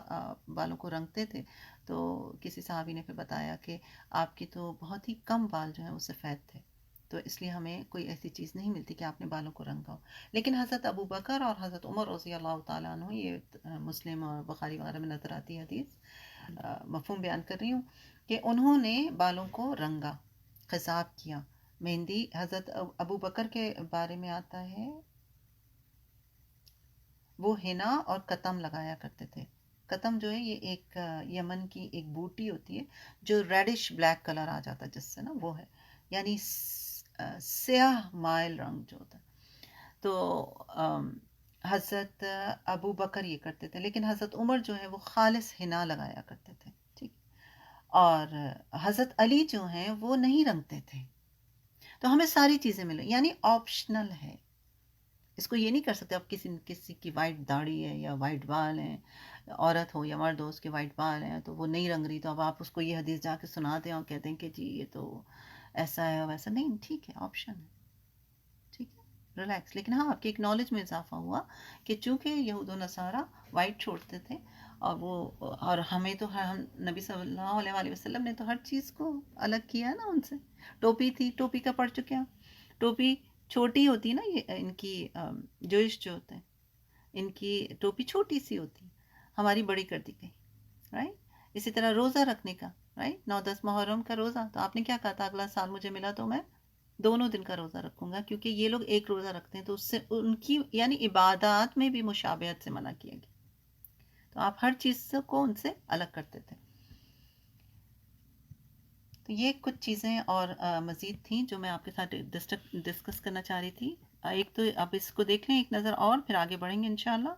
بالوں کو رنگتے تھے، تو کسی صحابی نے پھر بتایا کہ آپ کی تو بہت ہی کم بال جو ہیں وہ سفید تھے، تو اس لیے ہمیں کوئی ایسی چیز نہیں ملتی کہ آپ نے بالوں کو رنگا ہو. لیکن حضرت ابو بکر اور حضرت عمر رضی اللہ تعالیٰ عنہ، یہ مسلم اور بخاری وغیرہ میں نظر آتی ہے حدیث، مفہوم بیان کر رہی ہوں، کہ انہوں نے بالوں کو رنگا، خضاب کیا. مہندی حضرت ابو بکر کے بارے میں آتا ہے، وہ ہنا اور قطم لگایا کرتے تھے. قطم جو ہے یہ ایک یمن کی ایک بوٹی ہوتی ہے جو ریڈش بلیک کلر آ جاتا ہے جس سے نا، وہ ہے یعنی سیاہ مائل رنگ جو ہوتا ہے. تو حضرت ابو بکر یہ کرتے تھے، لیکن حضرت عمر جو ہے وہ خالص ہنا لگایا کرتے تھے. ٹھیک. اور حضرت علی جو ہیں وہ نہیں رنگتے تھے. تو ہمیں ساری چیزیں ملیں، یعنی آپشنل ہے. اس کو یہ نہیں کر سکتے آپ کسی کی وائٹ داڑھی ہے یا وائٹ بال ہیں، عورت ہو یا مرد ہو، اس کے وائٹ بال ہیں تو وہ نہیں رنگ رہی، تو اب آپ اس کو یہ حدیث جا کے سناتے ہیں اور کہتے ہیں کہ جی یہ تو ایسا ہے ویسا نہیں. ٹھیک ہے، آپشن ہے، ٹھیک ہے، ریلیکس. لیکن ہاں آپ کی ایک نالج میں اضافہ ہوا کہ چونکہ یہود و نصارہ وائٹ چھوڑتے تھے، اور ہمیں تو ہم نبی صلی اللہ علیہ وآلہ وسلم نے تو ہر چیز کو الگ کیا ہے نا ان سے. ٹوپی تھی، ٹوپی کا پڑھ چکے ہیں. ٹوپی چھوٹی ہوتی ہے نا، یہ ان کی جوئش جو ہوتے ہیں ان کی ٹوپی چھوٹی سی ہوتی ہے، ہماری بڑی کر دی گئی، رائٹ. اسی طرح روزہ رکھنے کا، رائٹ، 9-10 محرم کا روزہ، تو آپ نے کیا کہا تھا، اگلا سال مجھے ملا تو میں دونوں دن کا روزہ رکھوں گا، کیونکہ یہ لوگ ایک روزہ رکھتے ہیں، تو اس سے ان کی یعنی عبادات میں بھی مشابہت سے منع کیا گیا. تو آپ ہر چیز کو ان سے الگ کرتے تھے. تو یہ کچھ چیزیں اور مزید تھیں جو میں آپ کے ساتھ ڈسکس کرنا چاہ رہی تھی. ایک تو اب اس کو دیکھ لیں ایک نظر اور، پھر آگے بڑھیں گے انشاءاللہ.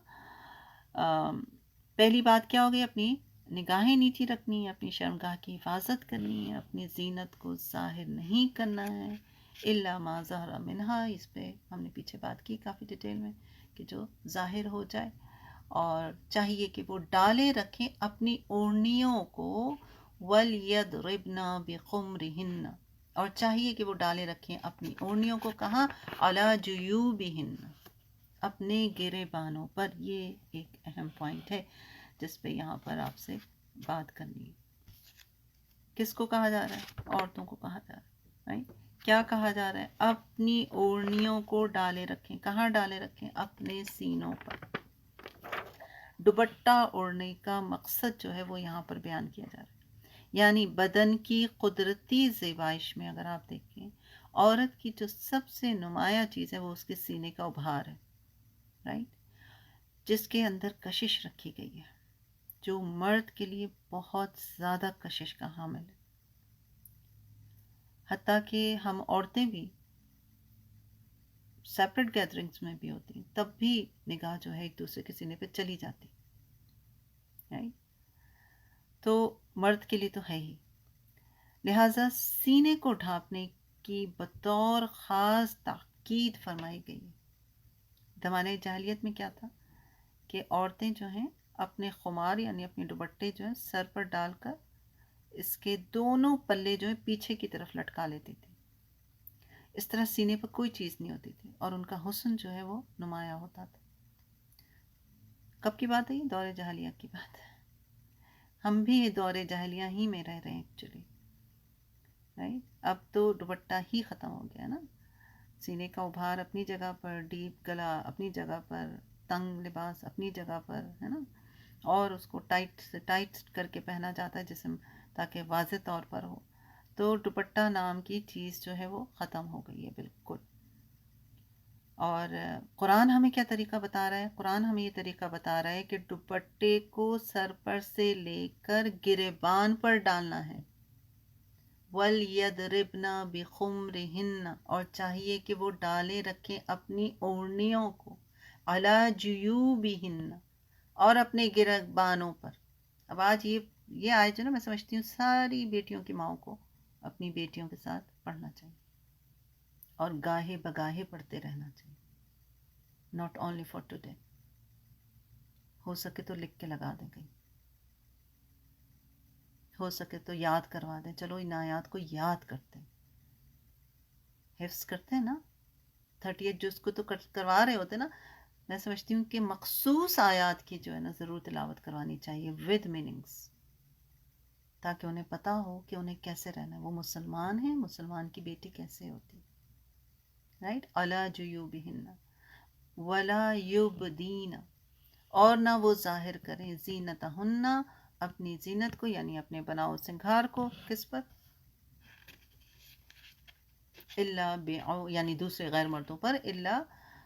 پہلی بات کیا ہوگی، اپنی نگاہیں نیچی رکھنی ہے، اپنی شرمگاہ کی حفاظت کرنی ہے، اپنی زینت کو ظاہر نہیں کرنا ہے، الا ما ظہر منہا. اس پہ ہم نے پیچھے بات کی کافی ڈیٹیل میں کہ جو ظاہر ہو جائے، اور چاہیے کہ وہ ڈالے رکھیں اپنی اوڑھنیوں کو، وَلْيَضْرِبْنَ بِخُمُرِهِنَّ، اور چاہیے کہ وہ ڈالے رکھیں اپنی اوڑھنیوں کو کہاں، عَلَى جُيُوبِهِنَّ، اپنے گرے بانوں پر. یہ ایک اہم پوائنٹ ہے جس پہ یہاں پر آپ سے بات کرنی ہے. کس کو کہا جا رہا ہے؟ عورتوں کو کہا جا رہا ہے. کیا کہا جا رہا ہے؟ اپنی اوڑھنیوں کو ڈالے رکھیں. کہاں ڈالے رکھیں؟ اپنے سینوں پر. دوپٹہ اوڑھنے کا مقصد جو ہے وہ یہاں پر بیان کیا جا رہا ہے. یعنی بدن کی قدرتی زیبائش میں اگر آپ دیکھیں، عورت کی جو سب سے نمایاں چیز ہے وہ اس کے سینے کا ابھار ہے، رائٹ، جس کے اندر کشش رکھی گئی ہے، جو مرد کے لیے بہت زیادہ کشش کا حامل ہے. حتیٰ کہ ہم عورتیں بھی سیپریٹ گیدرنگز میں بھی ہوتی ہیں، تب بھی نگاہ جو ہے ایک دوسرے کے سینے پہ چلی جاتی، رائٹ. تو مرد کے لیے تو ہے ہی. لہٰذا سینے کو ڈھانپنے کی بطور خاص تاکید فرمائی گئی ہے. زمانۂ جاہلیت میں کیا تھا کہ عورتیں جو ہیں اپنے خمار یعنی اپنے دوپٹے جو ہیں سر پر ڈال کر اس کے دونوں پلے جو ہیں پیچھے کی طرف لٹکا لیتی تھی. اس طرح سینے پر کوئی چیز نہیں ہوتی تھی اور ان کا حسن جو ہے وہ نمایاں ہوتا تھا. کب کی بات ہے یہ؟ دور جاہلیہ کی بات ہے. ہم بھی دور جاہلیہ ہی میں رہ رہے ہیں ایکچولی، رائٹ. اب تو دوپٹہ ہی ختم ہو گیا نا. سینے کا ابھار اپنی جگہ پر، ڈیپ گلا اپنی جگہ پر، تنگ لباس اپنی جگہ پر ہے نا، اور اس کو ٹائٹ سے ٹائٹ کر کے پہنا جاتا ہے جسم تاکہ واضح طور پر ہو. تو دوپٹہ نام کی چیز جو ہے وہ ختم ہو گئی ہے بالکل. اور قرآن ہمیں کیا طریقہ بتا رہا ہے؟ قرآن ہمیں یہ طریقہ بتا رہا ہے کہ دوپٹے کو سر پر سے لے کر گریبان پر ڈالنا ہے. وَلْيَضْرِبْنَ بِخُمُرِهِنَّ، اور چاہیے کہ وہ ڈالے رکھیں اپنی اوڑھنیوں کو، عَلَى جُيُوبِهِنَّ، اور اپنے گریبانوں پر. اب آج یہ آیت جو نا میں سمجھتی ہوں ساری بیٹیوں کی ماؤں کو اپنی بیٹیوں کے ساتھ پڑھنا چاہیے اور گاہے بگاہے پڑھتے رہنا چاہیے. Not only for today. ہو سکے تو لکھ کے لگا دیں کہیں، ہو سکے تو یاد کروا دیں. چلو ان آیات کو یاد کرتے ہیں، حفظ کرتے ہیں نا. 38 جز کو تو کروا رہے ہوتے نا. میں سمجھتی ہوں کہ مخصوص آیات کی جو ہے نا ضرور تلاوت کروانی چاہیے ود میننگز، تاکہ انہیں پتہ ہو کہ انہیں کیسے رہنا ہے. وہ مسلمان ہیں، مسلمان کی بیٹی کیسے ہوتی، رائٹ. عَلَى جُيُوبِهِنَّ وَلَا يُبْدِينَ، اور نہ وہ ظاہر کریں زینتہن، اپنی زینت کو یعنی اپنے بناؤ سنگھار کو. کس پر؟ یعنی دوسرے غیر مردوں پر. الا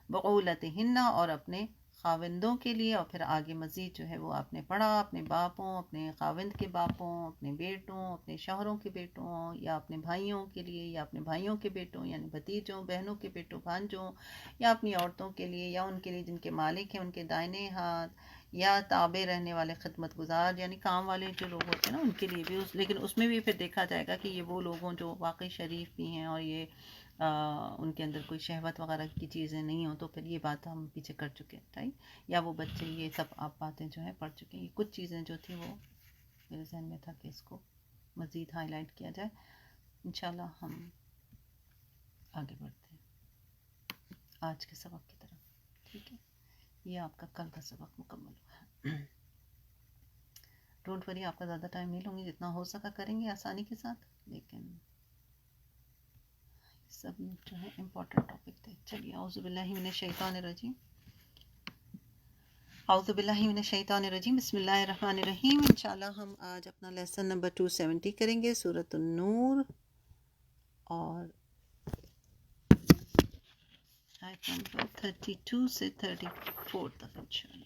بعولتہن، اور اپنے خاوندوں کے لیے. اور پھر آگے مزید جو ہے وہ آپ نے پڑھا، اپنے باپوں، اپنے خاوند کے باپوں، اپنے بیٹوں، اپنے شوہروں کے بیٹوں، یا اپنے بھائیوں کے لیے، یا اپنے بھائیوں کے بیٹوں یعنی بھتیجوں، بہنوں کے بیٹوں، بھانجوں، یا اپنی عورتوں کے لیے، یا ان کے لیے جن کے مالک ہیں ان کے دائنے ہاتھ، یا تابع رہنے والے خدمت گزار یعنی کام والے جو لوگ ہوتے ہیں نا ان کے لیے بھی. لیکن اس میں بھی پھر دیکھا جائے گا کہ یہ وہ لوگ ہوں جو واقعی شریف بھی ہیں اور یہ ان کے اندر کوئی شہوت وغیرہ کی چیزیں نہیں ہوں. تو پھر یہ بات ہم پیچھے کر چکے ہیں، رائٹ. یا وہ بچے، یہ سب آپ باتیں جو ہیں پڑھ چکے ہیں. یہ کچھ چیزیں جو تھیں وہ میرے ذہن میں تھا کہ اس کو مزید ہائی لائٹ کیا جائے. انشاءاللہ ہم آگے بڑھتے ہیں آج کے سبق کی طرف، ٹھیک ہے. یہ آپ کا کل کا سبق مکمل ہوا ہے. ڈونٹ وری، آپ کا زیادہ ٹائم نہیں لوں گی، جتنا ہو سکا کریں گے آسانی کے ساتھ، لیکن سب جو ہے امپورٹنٹ ٹاپک تھے. چلیے، اعوذ باللہ من الشیطان الرجیم، اعوذ باللہ من الشیطان الرجیم، بسم اللہ الرحمن الرحیم. انشاءاللہ ہم آج اپنا لیسن نمبر 270 کریں گے، سورۃ النور، اور آیت نمبر 32 سے 34 تک انشاءاللہ.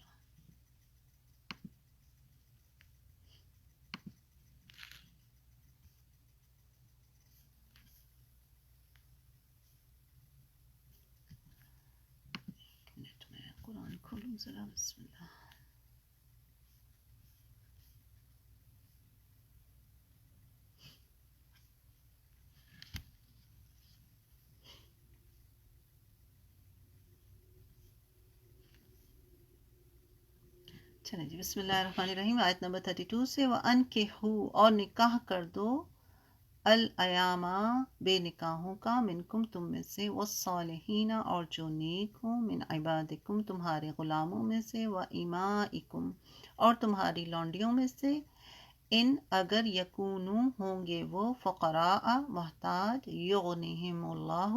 قرآن کھولوں ذرا، بسم اللہ. چلیں جی، بسم اللہ الرحمن الرحیم. آیت نمبر 32 سے، وَأَنْكِحُوا، اور نکاح کر دو، الایاما، بے نکاحوں کا، منکم، تم میں سے، والصالحین، اور جو نیک ہوں، من عبادکم، تمہارے غلاموں میں سے، وَإِمَائِکم، اور تمہاری لونڈیوں میں سے، ان اگر یکونو ہوں گے وہ فقراء محتاج یغنیہم اللہ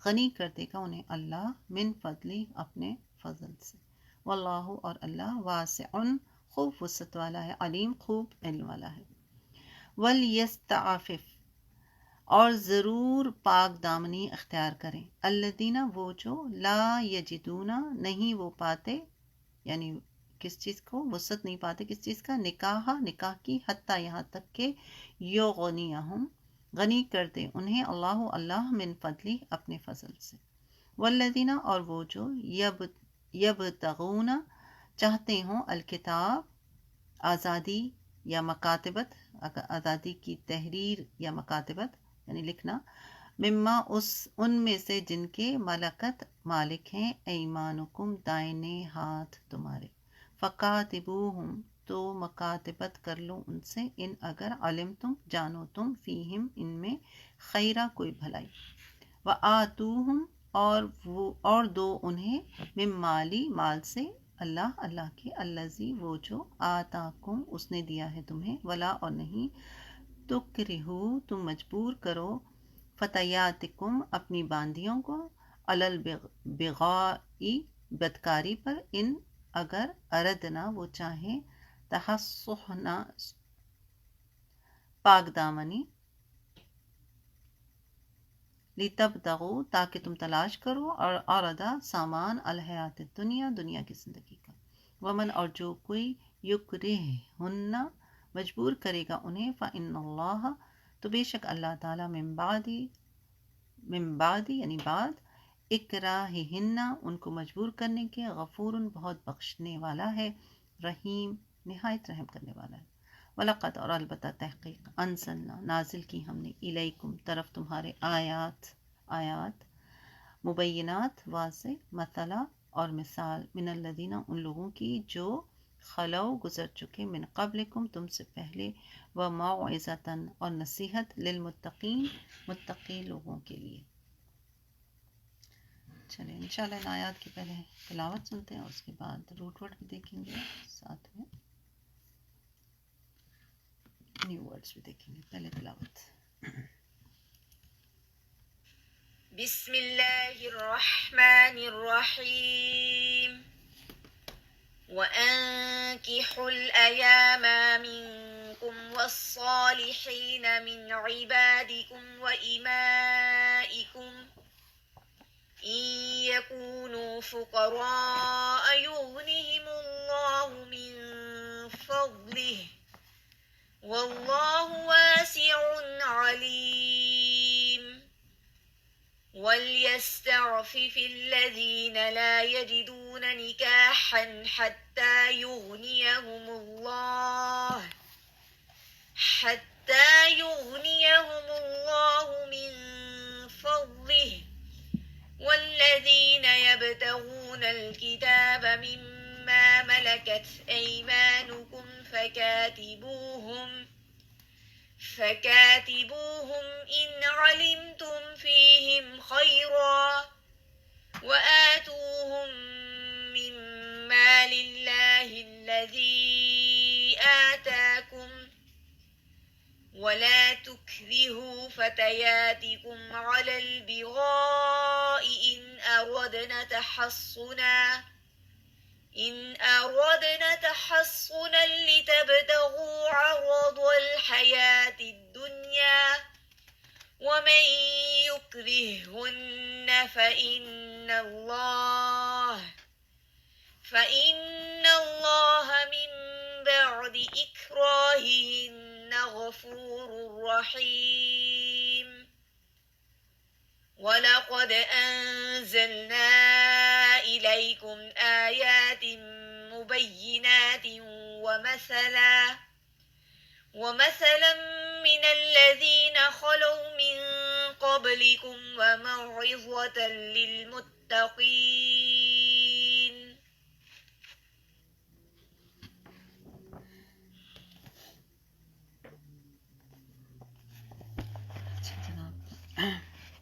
غنی کر دے گا انہیں اللہ من فضلی اپنے فضل سے واللہ اور اللہ واسع خوب وسعت والا ہے علیم خوب علم والا ہے ولیستعفف اور ضرور پاک دامنی اختیار کریں الذین وہ جو لا یجدون نہیں وہ پاتے یعنی کس چیز کو وسعت نہیں پاتے کس چیز کا نکاح کی حتیٰ یہاں تک کہ یغنیہم غنی کر دے انہیں اللہ من فضلی اپنے فضل سے والذین اور وہ جو یبتغون چاہتے ہوں الکتاب آزادی یا مکاتبت آزادی کی تحریر یا مکاتبت یعنی لکھنا مما ان میں سے جن کے ملکت مالک ہیں ایمانکم دائنے ہاتھ تمہارے فکاتبوہم تو مکاتبت کر لو ان سے ان اگر علم تم جانو تم فیہم ان میں خیرہ کوئی بھلائی وآتوہم اور دو انہیں من مالی مال سے اللہ کے الذی وہ جو آتاکم اس نے دیا ہے تمہیں ولا اور نہیں تکرہو تم مجبور کرو فتیاتکم اپنی باندیوں کو علی البغاء بدکاری پر ان اگر اردنا وہ چاہیں تحصنا پاک دامنی لتبتغوا تاکہ تم تلاش کرو اور عرضہ سامان الحیات الدنیا دنیا کی زندگی کا ومن اور جو کوئی یکرہن مجبور کرے گا انہیں فإن اللہ تو بے شک اللہ تعالیٰ من بعد یعنی بعد اکراہہن ان کو مجبور کرنے کے غفور بہت بخشنے والا ہے رحیم نہایت رحم کرنے والا ہے وَلَقَدْ اور البتہ تحقیق انزلنا نازل کی ہم نے الیکم طرف تمہارے آیات مبینات واضح مثلا اور مثال من الذین ان لوگوں کی جو خلو گزر چکے من قبلکم تم سے پہلے وموعظۃ اور نصیحت للمتقین متقی لوگوں کے لیے. چلیں انشاءاللہ ان آیات کی پہلے تلاوت سنتے ہیں اور اس کے بعد روٹ ورڈ بھی دیکھیں گے ساتھ میں نیو ورڈز بھی دیکھیں گے. پہلے تلاوت. بسم اللہ الرحمن الرحیم وَأَنكِحُوا الْأَيَامَ مِنكُمْ وَالصَّالِحِينَ مِنْ عِبَادِكُمْ وَإِمَائِكُمْ إِنْ يَكُونُوا فُقَرَاءَ يُغْنِهِمُ اللَّهُ مِنْ فَضْلِهِ وَاللَّهُ وَاسِعٌ عَلِيمٌ وَلْيَسْتَعْفِفِ الَّذِينَ لَا يَجِدُونَ نِكَاحًا حَتَّى يُغْنِيَهُمُ اللَّهُ مِنْ فَضْلِهِ وَالَّذِينَ يَبْتَغُونَ الْكِتَابَ مِمَّا مَلَكَتْ أَيْمَانُكُمْ فكاتبوهم إن علمتم فيهم خيرا وآتوهم من مال الله الذي آتاكم ولا تكرهوا فتياتكم على البغاء إن أردنا تحصنا لتبتغوا عرض الحياة الدنيا ومن يكرههن فإن الله من بعد إكراههن غفور رحيم وَلَقَدْ أَنزَلْنَا إِلَيْكُمْ آيَاتٍ مُبَيِّنَاتٍ وَمَثَلًا مِنَ الَّذِينَ خَلَوْا مِن قَبْلِكُمْ وَمَوْعِظَةً لِلْمُتَّقِينَ.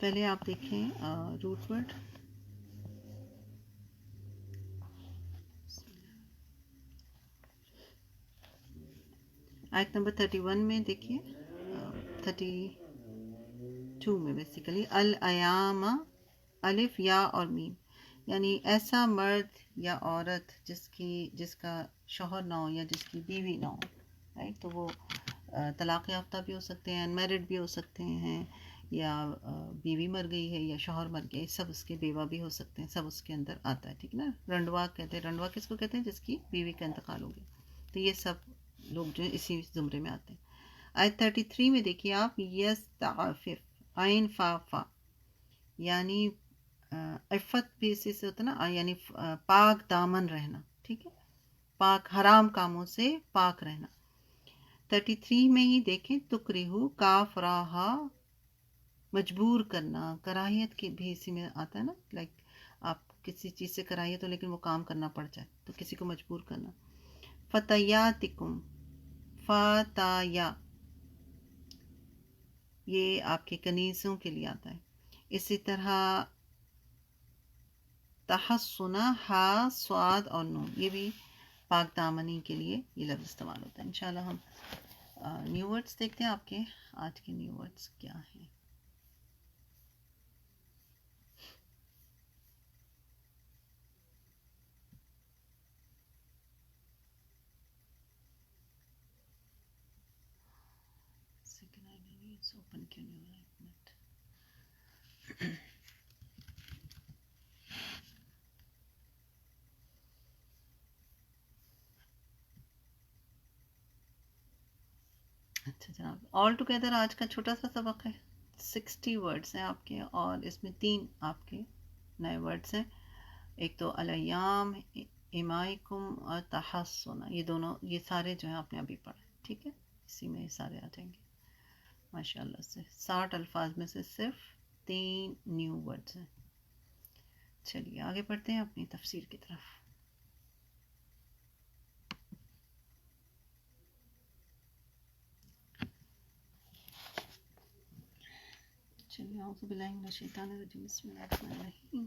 پہلے آپ دیکھیں روٹ ورڈ. آیت نمبر 31 میں دیکھیے 32 میں بیسیکلی الایام الف یا اور میم، یعنی ایسا مرد یا عورت جس کا شوہر نہ ہو یا جس کی بیوی نہ ہو، رائٹ، تو وہ طلاق یافتہ بھی ہو سکتے ہیں، انمیرڈ بھی ہو سکتے ہیں، یا بیوی مر گئی ہے یا شوہر مر گیا، سب اس کے بیوہ بھی ہو سکتے ہیں، سب اس کے اندر آتا ہے، ٹھیک نا. رنڈوا کہتے ہیں، رنڈوا کس کو کہتے ہیں؟ جس کی بیوی کا انتقال ہو گیا. تو یہ سب لوگ جو ہیں اسی زمرے میں آتے ہیں. آیت 33 میں دیکھیے آپ، یستعفف، عین فا فا، یعنی عفت بھی اسی سے ہوتا ہے نا، یعنی پاک دامن رہنا، ٹھیک ہے، پاک حرام کاموں سے پاک رہنا. 33 میں ہی دیکھیں، تکرہو، کاف راہا، مجبور کرنا، کراہیت کی بھی اسی میں آتا ہے نا، لائک آپ کسی چیز سے کراہیت ہو لیکن وہ کام کرنا پڑ جائے تو کسی کو مجبور کرنا. فتیاتکم، فتایا، یہ آپ کے کنیزوں کے لیے آتا ہے. اسی طرح تحسنا، ہا سواد اور نون، یہ بھی پاک دامنی کے لیے یہ لفظ استعمال ہوتا ہے. انشاءاللہ ہم نیو ورڈز دیکھتے ہیں. آپ کے آج کے نیو ورڈز کیا ہیں؟ اوپن کیوں نہیں ہو رہا؟ ایک منٹ. اچھا جناب، آل ٹوگیدر آج کا چھوٹا سا سبق ہے، 60 ورڈز ہیں آپ کے، اور اس میں 3 آپ کے نئے ورڈز ہیں. ایک تو الیام، امائکم اور تحسنا، یہ دونوں، یہ سارے جو ہیں آپ نے ابھی پڑھے، ٹھیک ہے، اسی میں یہ سارے آ جائیں گے ماشاء اللہ سے. 60 الفاظ میں سے صرف 3 نیو ورڈز ہیں. چلیے آگے بڑھتے ہیں اپنی تفسیر کی طرف. چلیے، اعوذ باللہ من الشیطان الرجیم، بسم اللہ الرحمن الرحیم.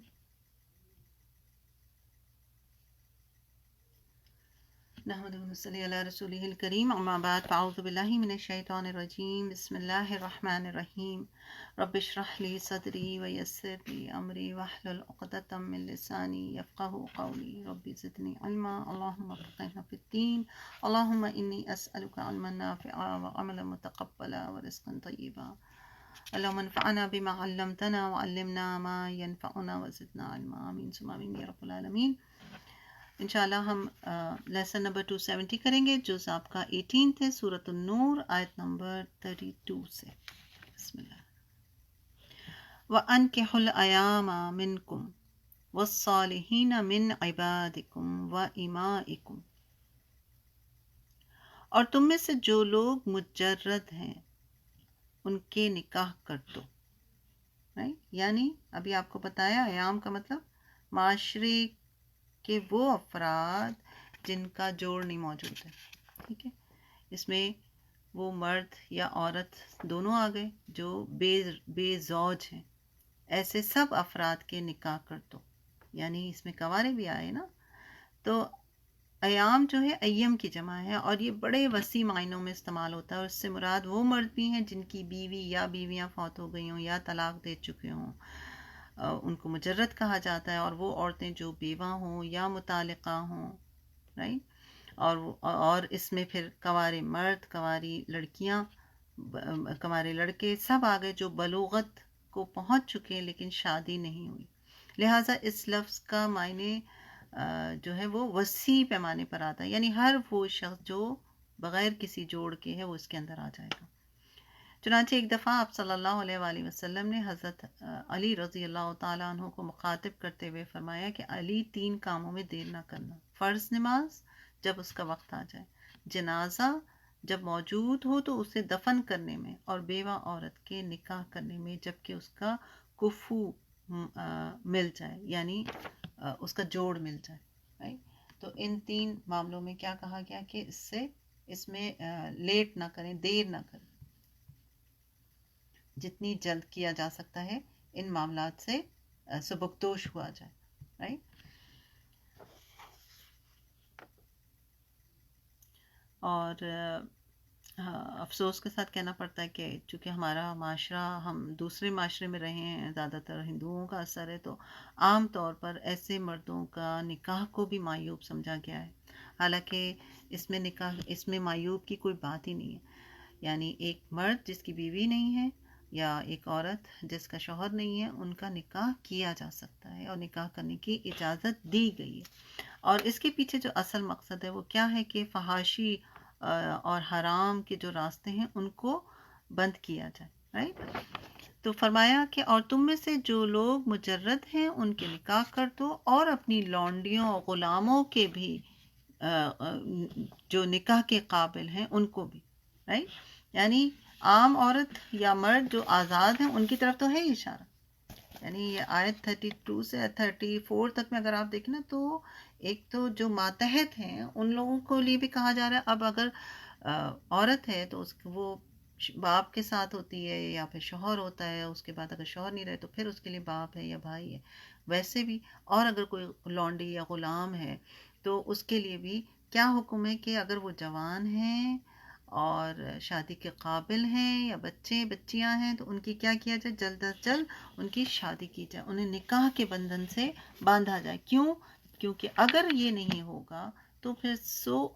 نحمد ونصلی علی رسولہ الکریم، اما بعد، فاعوذ باللہ من الشیطان الرجیم، بسم اللہ الرحمن الرحیم. رب اشرح لی صدری ویسر لی امری واحلل عقدۃ من لسانی یفقہوا قولی. رب زدنی علما، اللہم فقہنا فی الدین، اللہم انی اسألک علما نافعا وعملا متقبلا ورزقا طیبا. اللہم انفعنا بما علمتنا وعلمنا ما ينفعنا وزدنا علما. آمین ثم آمین یا رب العالمین. انشاءاللہ ہم لیسن نمبر 270 کریں گے، جو آپ کا 18 ہے، سورۃ النور، آیت نمبر 32 سے. بسم اللہ. وَأَنكِحُوا الْأَيَامَ مِنْكُمْ وَالصَّالِحِينَ مِنْ عِبَادِكُمْ وَإِمَائِكُمْ، اور تم میں سے جو لوگ مجرد ہیں ان کے نکاح کر دو. یعنی ابھی آپ کو بتایا، ایام کا مطلب معاشرے کہ وہ افراد جن کا جوڑ نہیں موجود ہے، ٹھیک ہے، اس میں وہ مرد یا عورت دونوں آ گئے جو بے زوج ہیں، ایسے سب افراد کے نکاح کر دو. یعنی اس میں کنوارے بھی آئے نا. تو ایام جو ہے ایم کی جمع ہے، اور یہ بڑے وسیع معنوں میں استعمال ہوتا ہے، اور اس سے مراد وہ مرد بھی ہیں جن کی بیوی یا بیویاں فوت ہو گئی ہوں یا طلاق دے چکے ہوں، ان کو مجرد کہا جاتا ہے. اور وہ عورتیں جو بیوہ ہوں یا مطلقہ ہوں، رائٹ. اور اس میں پھر کنوارے مرد، کنواری لڑکیاں، کنوارے لڑکے سب آگئے جو بلوغت کو پہنچ چکے لیکن شادی نہیں ہوئی. لہٰذا اس لفظ کا معنی جو ہے وہ وسیع پیمانے پر آتا ہے، یعنی ہر وہ شخص جو بغیر کسی جوڑ کے ہے وہ اس کے اندر آ جائے گا. چنانچہ ایک دفعہ آپ صلی اللہ علیہ وآلہ وسلم نے حضرت علی رضی اللہ تعالیٰ عنہ کو مخاطب کرتے ہوئے فرمایا کہ علی 3 کاموں میں دیر نہ کرنا: فرض نماز جب اس کا وقت آ جائے، جنازہ جب موجود ہو تو اسے دفن کرنے میں، اور بیوہ عورت کے نکاح کرنے میں جبکہ اس کا کفو مل جائے، یعنی اس کا جوڑ مل جائے. تو ان 3 معاملوں میں کیا کہا گیا کہ اس میں لیٹ نہ کریں، دیر نہ کریں، جتنی جلد کیا جا سکتا ہے ان معاملات سے سبکدوش ہوا جائے، رائٹ. اور افسوس کے ساتھ کہنا پڑتا ہے کہ چونکہ ہمارا معاشرہ، ہم دوسرے معاشرے میں رہے ہیں، زیادہ تر ہندوؤں کا اثر ہے، تو عام طور پر ایسے مردوں کا نکاح کو بھی معیوب سمجھا گیا ہے، حالانکہ اس میں معیوب کی کوئی بات ہی نہیں ہے. یعنی ایک مرد جس کی بیوی نہیں ہے یا ایک عورت جس کا شوہر نہیں ہے، ان کا نکاح کیا جا سکتا ہے اور نکاح کرنے کی اجازت دی گئی ہے. اور اس کے پیچھے جو اصل مقصد ہے وہ کیا ہے کہ فحاشی اور حرام کے جو راستے ہیں ان کو بند کیا جائے، رائٹ. تو فرمایا کہ اور تم میں سے جو لوگ مجرد ہیں ان کے نکاح کر دو، اور اپنی لونڈیوں اور غلاموں کے بھی جو نکاح کے قابل ہیں ان کو بھی، رائٹ. یعنی عام عورت یا مرد جو آزاد ہیں ان کی طرف تو ہے ہی اشارہ. یعنی یہ آیت 32 سے 34 تک میں اگر آپ دیکھیں نا، تو ایک تو جو ماتحت ہیں ان لوگوں کو لیے بھی کہا جا رہا ہے. اب اگر عورت ہے تو وہ باپ کے ساتھ ہوتی ہے یا پھر شوہر ہوتا ہے، اس کے بعد اگر شوہر نہیں رہے تو پھر اس کے لیے باپ ہے یا بھائی ہے، ویسے بھی. اور اگر کوئی لونڈی یا غلام ہے تو اس کے لیے بھی کیا حکم ہے کہ اگر وہ جوان ہیں اور شادی کے قابل ہیں یا بچے بچیاں ہیں تو ان کی کیا کیا جائے، جلد از جلد ان کی شادی کی جائے، انہیں نکاح کے بندھن سے باندھا جائے. کیونکہ اگر یہ نہیں ہوگا تو پھر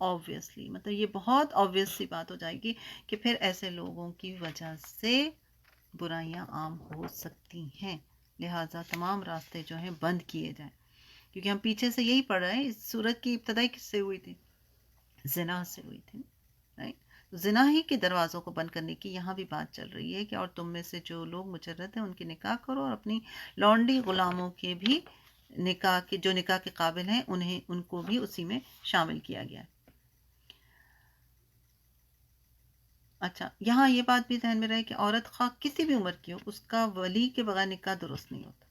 آبویسلی، مطلب یہ بہت آبویس سی بات ہو جائے گی کہ پھر ایسے لوگوں کی وجہ سے برائیاں عام ہو سکتی ہیں. لہٰذا تمام راستے جو ہیں بند کیے جائیں. کیونکہ ہم پیچھے سے یہی پڑھ رہے ہیں، اس سورت کی ابتدائی کس سے ہوئی تھی؟ زنا سے ہوئی تھی، رائٹ. زنا ہی کے دروازوں کو بند کرنے کی یہاں بھی بات چل رہی ہے کہ اور تم میں سے جو لوگ مجرد ہیں ان کے نکاح کرو، اور اپنی لونڈی غلاموں کے بھی جو نکاح کے قابل ہیں ان کو بھی اسی میں شامل کیا گیا ہے. اچھا، یہاں یہ بات بھی ذہن میں رہے کہ عورت خواہ کسی بھی عمر کی ہو، اس کا ولی کے بغیر نکاح درست نہیں ہوتا.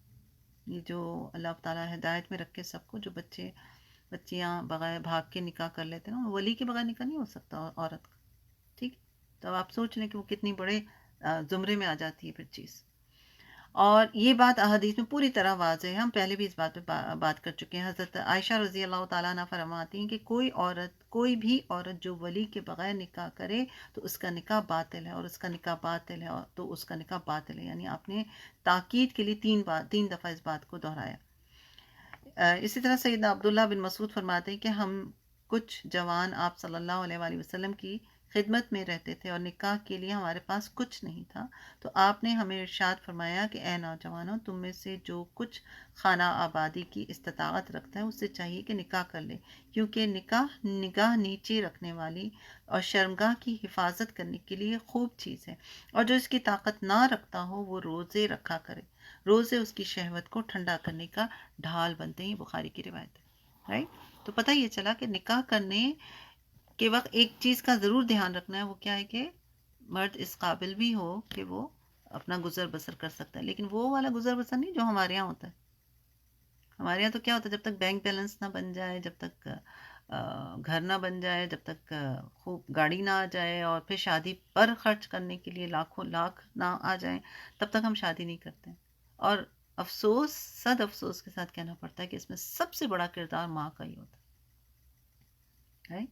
یہ جو اللہ تعالیٰ ہدایت میں رکھے سب کو، جو بچیاں بغیر بھاگ کے نکاح کر لیتے ہیں نا، ولی کے بغیر نکاح نہیں ہو سکتا عورت کا. ٹھیک، تو اب آپ سوچ لیں کہ وہ کتنی بڑے زمرے میں آ جاتی ہے پھر چیز. اور یہ بات احادیث میں پوری طرح واضح ہے، ہم پہلے بھی اس بات پہ بات کر چکے ہیں. حضرت عائشہ رضی اللہ تعالیٰ عنہ فرماتی ہیں کہ کوئی بھی عورت جو ولی کے بغیر نکاح کرے تو اس کا نکاح باطل ہے، اور اس کا نکاح باطل ہے تو اس کا نکاح باطل ہے. یعنی آپ نے تاکید کے لیے 3 دفعہ اس بات کو دہرایا. اسی طرح سیدنا عبداللہ بن مسعود فرماتے ہیں کہ ہم کچھ جوان آپ صلی اللہ علیہ وآلہ وسلم کی خدمت میں رہتے تھے اور نکاح کے لیے ہمارے پاس کچھ نہیں تھا، تو آپ نے ہمیں ارشاد فرمایا کہ اے نوجوانوں، تم میں سے جو کچھ خانہ آبادی کی استطاعت رکھتا ہے اس سے چاہیے کہ نکاح کر لے، کیونکہ نگاہ نیچے رکھنے والی اور شرمگاہ کی حفاظت کرنے کے لیے خوب چیز ہے. اور جو اس کی طاقت نہ رکھتا ہو وہ روزے رکھا کرے، روزے اس کی شہوت کو ٹھنڈا کرنے کا ڈھال بنتے ہیں. بخاری کی روایت ہے، رائٹ. تو پتہ یہ چلا کہ نکاح کرنے کے وقت ایک چیز کا ضرور دھیان رکھنا ہے، وہ کیا ہے کہ مرد اس قابل بھی ہو کہ وہ اپنا گزر بسر کر سکتا ہے، لیکن وہ والا گزر بسر نہیں جو ہمارے یہاں ہوتا ہے. ہمارے یہاں تو کیا ہوتا ہے، جب تک بینک بیلنس نہ بن جائے، جب تک گھر نہ بن جائے، جب تک خوب گاڑی نہ آ جائے، اور پھر شادی پر خرچ کرنے کے لیے لاکھوں لاکھ نہ آ جائیں، تب تک ہم شادی نہیں کرتے. اور صد افسوس کے ساتھ کہنا پڑتا ہے کہ اس میں سب سے بڑا کردار ماں کا ہی ہوتا ہے.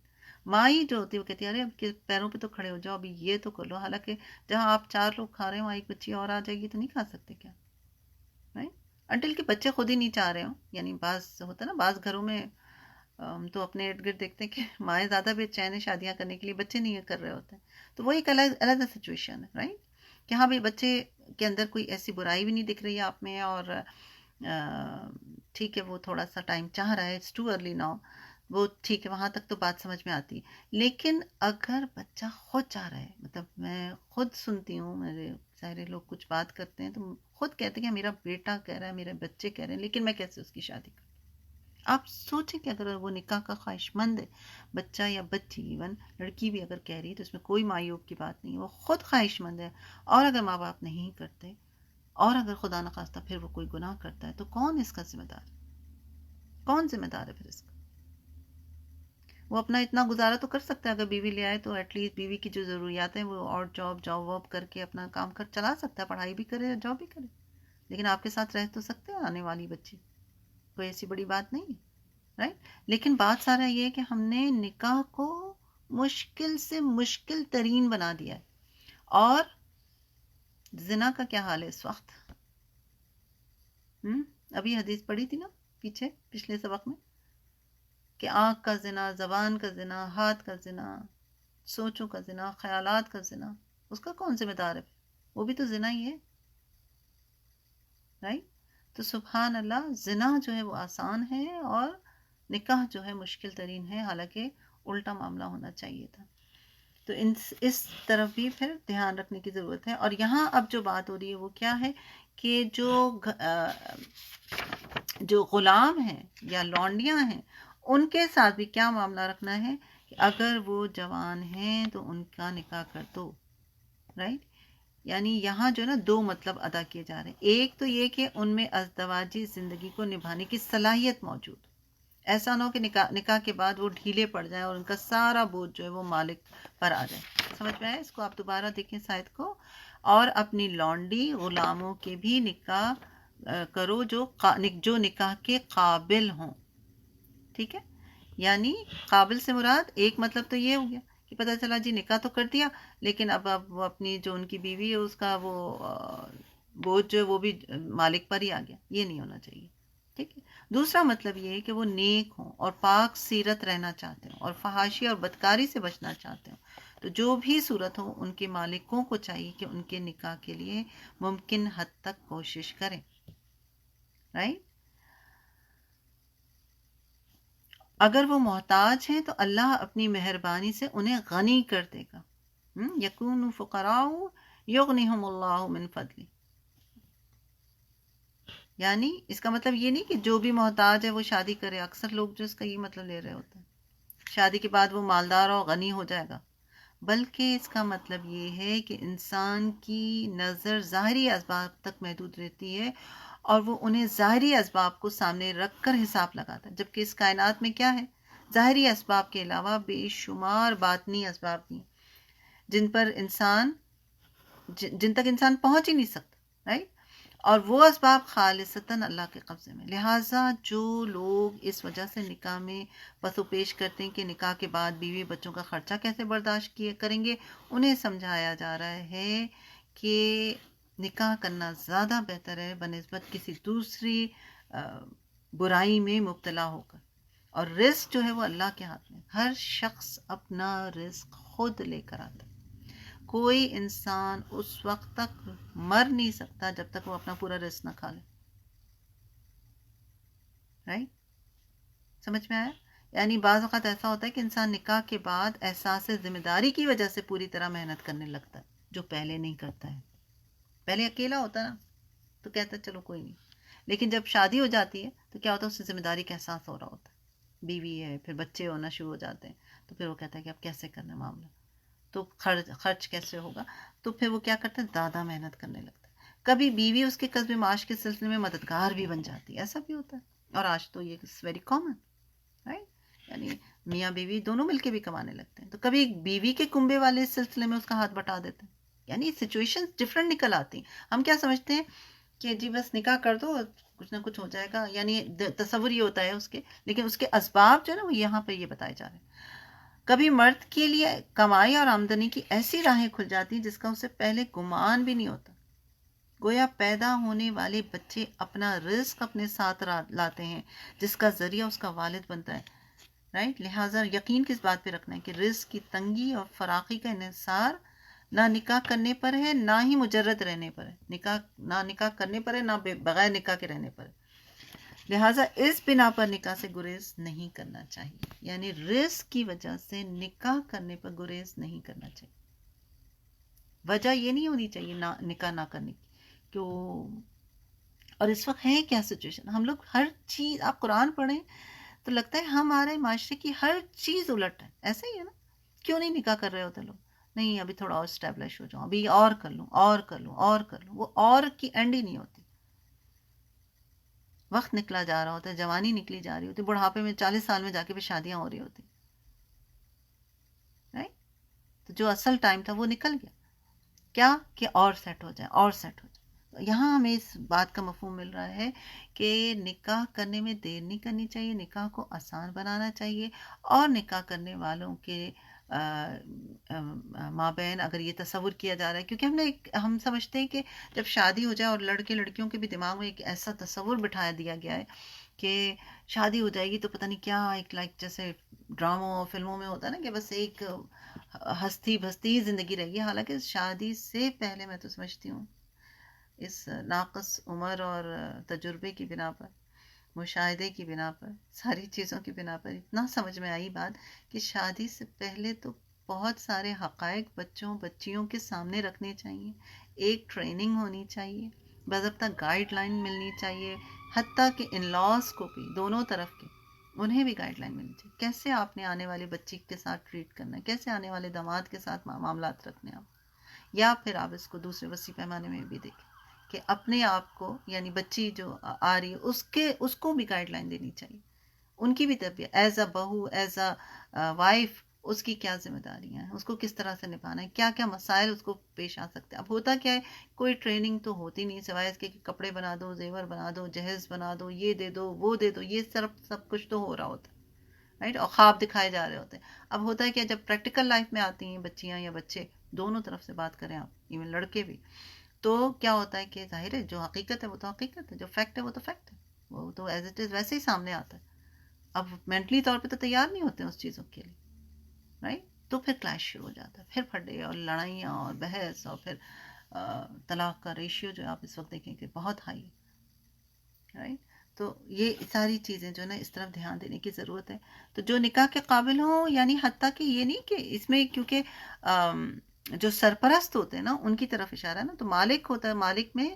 ماں ہی جو ہوتی ہے وہ کہتی ہے ارے اب پیروں پہ تو کھڑے ہو جاؤ، ابھی یہ تو کر لو. حالانکہ جہاں آپ 4 لوگ کھا رہے ہو وہاں ایک بچی اور آ جائے گی تو نہیں کھا سکتے کیا، انٹل کہ بچے خود ہی نہیں چاہ رہے ہوں. یعنی بعض ہوتا ہے نا، بعض گھروں میں ہم تو اپنے ارد گرد دیکھتے ہیں کہ مائیں زیادہ بے چین ہیں شادیاں کرنے کے لیے، بچے نہیں کر رہے ہوتے. تو وہ ایک علیحدہ سچویشن ہے، رائٹ، کہ ہاں بھائی بچے کے اندر کوئی ایسی برائی بھی نہیں دکھ رہی ہے آپ میں، اور ٹھیک ہے وہ تھوڑا سا ٹائم چاہ رہا ہے، اٹس ٹو ارلی ناؤ، وہ ٹھیک ہے، وہاں تک تو بات سمجھ میں آتی. لیکن اگر بچہ خود چاہ رہا ہے، مطلب میں خود سنتی ہوں، میرے سارے لوگ کچھ بات کرتے ہیں تو خود کہتے ہیں کہ میرا بیٹا کہہ رہا ہے، میرے بچے کہہ رہے ہیں، لیکن میں کیسے اس کی شادی کروں. آپ سوچیں کہ اگر وہ نکاح کا خواہش مند ہے، بچہ یا بچی، ایون لڑکی بھی اگر کہہ رہی ہے تو اس میں کوئی معیوب کی بات نہیں، وہ خود خواہش مند ہے، اور اگر ماں باپ نہیں کرتے، اور اگر خدا نخواستہ پھر وہ کوئی گناہ کرتا ہے، تو کون اس کا ذمہ دار ہے؟ کون ذمہ دار ہے پھر اس کا؟ وہ اپنا اتنا گزارا تو کر سکتا ہے، اگر بیوی لے آئے تو ایٹ لیسٹ بیوی کی جو ضروریات ہیں وہ اور جاب واب کر کے اپنا کام چلا سکتا ہے، پڑھائی بھی کرے اور جاب بھی کرے. لیکن آپ کے ساتھ رہ تو سکتے ہیں آنے والی بچی، کوئی ایسی بڑی بات نہیں ہے، رائٹ. لیکن بات سارا یہ ہے کہ ہم نے نکاح کو مشکل سے مشکل ترین بنا دیا ہے. اور زنا کا کیا حال ہے اس وقت؟ ابھی حدیث پڑھی تھی نا پیچھے پچھلے سبق میں کہ آنکھ کا زنا، زبان کا زنا، ہاتھ کا زنا، سوچوں کا زنا، خیالات کا زنا، اس کا کون ذمہ دار ہے؟ وہ بھی تو زنا ہی ہے، رائٹ؟ تو سبحان اللہ، زنا جو ہے وہ آسان ہے اور نکاح جو ہے مشکل ترین ہے، حالانکہ الٹا معاملہ ہونا چاہیے تھا. تو اس طرف بھی پھر دھیان رکھنے کی ضرورت ہے. اور یہاں اب جو بات ہو رہی ہے وہ کیا ہے کہ جو غلام ہیں یا لونڈیاں ہیں ان کے ساتھ بھی کیا معاملہ رکھنا ہے کہ اگر وہ جوان ہیں تو ان کا نکاح کر دو، رائٹ؟ یعنی یہاں جو ہے نا دو مطلب ادا کیے جا رہے ہیں. ایک تو یہ کہ ان میں ازدواجی زندگی کو نبھانے کی صلاحیت موجود، ایسا نہ ہو کہ نکاح کے بعد وہ ڈھیلے پڑ جائیں اور ان کا سارا بوجھ جو ہے وہ مالک پر آ جائے. سمجھ میں آئے؟ اس کو آپ دوبارہ دیکھیں شاید کو. اور اپنی لونڈی غلاموں کے بھی نکاح کرو جو نکاح کے قابل ہوں. ٹھیک ہے؟ یعنی قابل سے مراد ایک مطلب تو یہ ہو گیا کہ پتہ چلا جی نکاح تو کر دیا لیکن اب وہ اپنی جو ان کی بیوی ہے اس کا وہ بوجھ جو ہے وہ بھی مالک پر ہی آ گیا. یہ نہیں ہونا چاہیے. ٹھیک ہے؟ دوسرا مطلب یہ ہے کہ وہ نیک ہوں اور پاک سیرت رہنا چاہتے ہوں اور فحاشی اور بدکاری سے بچنا چاہتے ہوں. تو جو بھی صورت ہو ان کے مالکوں کو چاہیے کہ ان کے نکاح کے لیے ممکن حد تک کوشش کریں. رائٹ؟ اگر وہ محتاج ہیں تو اللہ اپنی مہربانی سے انہیں غنی کر دے گا. یکون فقراء یغنیہم اللہ من فضلہ. یعنی اس کا مطلب یہ نہیں کہ جو بھی محتاج ہے وہ شادی کرے. اکثر لوگ جو اس کا یہ مطلب لے رہے ہوتے ہیں شادی کے بعد وہ مالدار اور غنی ہو جائے گا، بلکہ اس کا مطلب یہ ہے کہ انسان کی نظر ظاہری اسباب تک محدود رہتی ہے اور وہ انہیں ظاہری اسباب کو سامنے رکھ کر حساب لگاتا ہے، جبکہ اس کائنات میں کیا ہے؟ ظاہری اسباب کے علاوہ بے شمار باطنی اسباب بھی ہیں جن تک انسان پہنچ ہی نہیں سکتا، رائٹ؟ اور وہ اسباب خالصتاً اللہ کے قبضے میں. لہٰذا جو لوگ اس وجہ سے نکاح میں پس و پیش کرتے ہیں کہ نکاح کے بعد بیوی بچوں کا خرچہ کیسے برداشت کریں گے، انہیں سمجھایا جا رہا ہے کہ نکاح کرنا زیادہ بہتر ہے بنسبت کسی دوسری برائی میں مبتلا ہو کر. اور رزق جو ہے وہ اللہ کے ہاتھ میں. ہر شخص اپنا رزق خود لے کر آتا ہے. کوئی انسان اس وقت تک مر نہیں سکتا جب تک وہ اپنا پورا رزق نہ کھا لے. رائٹ؟ سمجھ میں آیا؟ یعنی بعض اوقات ایسا ہوتا ہے کہ انسان نکاح کے بعد احساس ذمہ داری کی وجہ سے پوری طرح محنت کرنے لگتا ہے جو پہلے نہیں کرتا ہے. پہلے اکیلا ہوتا نا تو کہتا ہے چلو کوئی نہیں، لیکن جب شادی ہو جاتی ہے تو کیا ہوتا ہے، اس سے ذمہ داری کا احساس ہو رہا ہوتا ہے. بیوی ہے، پھر بچے ہونا شروع ہو جاتے ہیں تو پھر وہ کہتا ہے کہ اب کیسے کرنا ہے معاملہ، تو خرچ کیسے ہوگا، تو پھر وہ کیا کرتا ہے، زیادہ محنت کرنے لگتا ہے. کبھی بیوی اس کے کسب معاش کے سلسلے میں مددگار بھی بن جاتی ہے، ایسا بھی ہوتا ہے. اور آج تو یہ ویری کامن، رائٹ؟ یعنی میاں بیوی دونوں مل کے بھی کمانے لگتے ہیں. تو کبھی بیوی کے کنبے والے سلسلے میں اس کا ہاتھ بٹا دیتے ہیں. یعنی سچویشن ڈفرینٹ نکل آتی ہیں. ہم کیا سمجھتے ہیں کہ جی بس نکاح کر دو کچھ نہ کچھ ہو جائے گا، یعنی تصور یہ ہوتا ہے اس کے، لیکن اس کے اسباب جو ہے نا وہ یہاں پہ یہ بتائے جا رہے ہیں. کبھی مرد کے لیے کمائی اور آمدنی کی ایسی راہیں کھل جاتی ہیں جس کا اسے پہلے گمان بھی نہیں ہوتا. گویا پیدا ہونے والے بچے اپنا رزق اپنے ساتھ لاتے ہیں جس کا ذریعہ اس کا والد بنتا ہے. رائٹ؟ لہٰذا یقین کس بات پہ رکھنا ہے کہ رزق کی تنگی اور فراخی کا انحصار نہ نکاح کرنے پر ہے نہ ہی مجرد رہنے پر ہے. نہ نکاح کرنے پر ہے نہ بغیر نکاح کے رہنے پر ہے. لہٰذا اس بنا پر نکاح سے گریز نہیں کرنا چاہیے. یعنی رزق کی وجہ سے نکاح کرنے پر گریز نہیں کرنا چاہیے. وجہ یہ نہیں ہونی چاہیے نکاح نہ کرنے کی. اور اس وقت ہے کیا سچویشن، ہم لوگ ہر چیز، آپ قرآن پڑھیں تو لگتا ہے ہمارے معاشرے کی ہر چیز الٹ ہے. ایسا ہی ہے نا؟ کیوں نہیں نکاح کر رہے ہوتے لوگ؟ نہیں ابھی تھوڑا اور اسٹیبلش ہو جاؤں، ابھی اور کر لوں اور کر لوں اور کر لوں. وہ اور کی اینڈ ہی نہیں ہوتی. وقت نکلا جا رہا ہوتا ہے، جوانی نکلی جا رہی ہوتی، بڑھاپے میں 40 سال میں جا کے بھی شادیاں ہو رہی ہوتی. رائٹ؟ تو جو اصل ٹائم تھا وہ نکل گیا. کیا کہ اور سیٹ ہو جائے اور سیٹ ہو جائے. یہاں ہمیں اس بات کا مفہوم مل رہا ہے کہ نکاح کرنے میں دیر نہیں کرنی چاہیے، نکاح کو آسان بنانا چاہیے اور نکاح کرنے والوں کے مابین اگر یہ تصور کیا جا رہا ہے، کیونکہ ہم سمجھتے ہیں کہ جب شادی ہو جائے، اور لڑکے لڑکیوں کے بھی دماغ میں ایک ایسا تصور بٹھایا دیا گیا ہے کہ شادی ہو جائے گی تو پتہ نہیں کیا، ایک لائک جیسے ڈراموں اور فلموں میں ہوتا ہے نا کہ بس ایک ہستی بستی زندگی رہے گی. حالانکہ شادی سے پہلے میں تو سمجھتی ہوں اس ناقص عمر اور تجربے کی بنا پر، مشاہدے کی بنا پر، ساری چیزوں کی بنا پر اتنا سمجھ میں آئی بات کہ شادی سے پہلے تو بہت سارے حقائق بچوں بچیوں کے سامنے رکھنے چاہیے، ایک ٹریننگ ہونی چاہیے، باضابطہ گائیڈ لائن ملنی چاہیے، حتیٰ کہ ان لاز کو بھی، دونوں طرف کے انہیں بھی گائیڈ لائن ملنی چاہیے. کیسے آپ نے آنے والی بچی کے ساتھ ٹریٹ کرنا ہے، کیسے آنے والے داماد کے ساتھ معاملات رکھنے ہیں آپ، یا پھر آپ اس کو دوسرے وسیع پیمانے میں بھی دیکھیں کہ اپنے آپ کو، یعنی بچی جو آ رہی ہے اس کو بھی گائیڈ لائن دینی چاہیے، ان کی بھی تربیت ایز اے بہو، ایز اے وائف، اس کی کیا ذمہ داریاں ہیں، اس کو کس طرح سے نبھانا ہے، کیا کیا مسائل اس کو پیش آ سکتے ہیں. اب ہوتا کیا ہے، کوئی ٹریننگ تو ہوتی نہیں سوائے اس کے کہ کپڑے بنا دو، زیور بنا دو، جہیز بنا دو، یہ دے دو، وہ دے دو، یہ سب کچھ تو ہو رہا ہوتا ہے، رائٹ، اور خواب دکھائے جا رہے ہوتے ہیں. اب ہوتا ہے کہ جب پریکٹیکل لائف میں آتی ہیں بچیاں یا بچے، دونوں طرف سے بات کریں آپ، ایون لڑکے بھی، تو کیا ہوتا ہے کہ ظاہر ہے جو حقیقت ہے وہ تو حقیقت ہے، جو فیکٹ ہے وہ تو فیکٹ ہے، وہ تو ایز اٹ از ویسے ہی سامنے آتا ہے. اب مینٹلی طور پہ تو تیار نہیں ہوتے اس چیزوں کے لیے، رائٹ. تو پھر کلیش شروع ہو جاتا ہے، پھر پھڈے اور لڑائیاں اور بحث، اور پھر طلاق کا ریشیو جو آپ اس وقت دیکھیں کہ بہت ہائی ہے، رائٹ. تو یہ ساری چیزیں جو ہے نا اس طرف دھیان دینے کی ضرورت ہے. تو جو نکاح کے قابل ہوں، یعنی حتیٰ کہ یہ نہیں کہ اس میں، کیونکہ جو سرپرست ہوتے ہیں نا ان کی طرف اشارہ ہے نا، تو مالک ہوتا ہے، مالک میں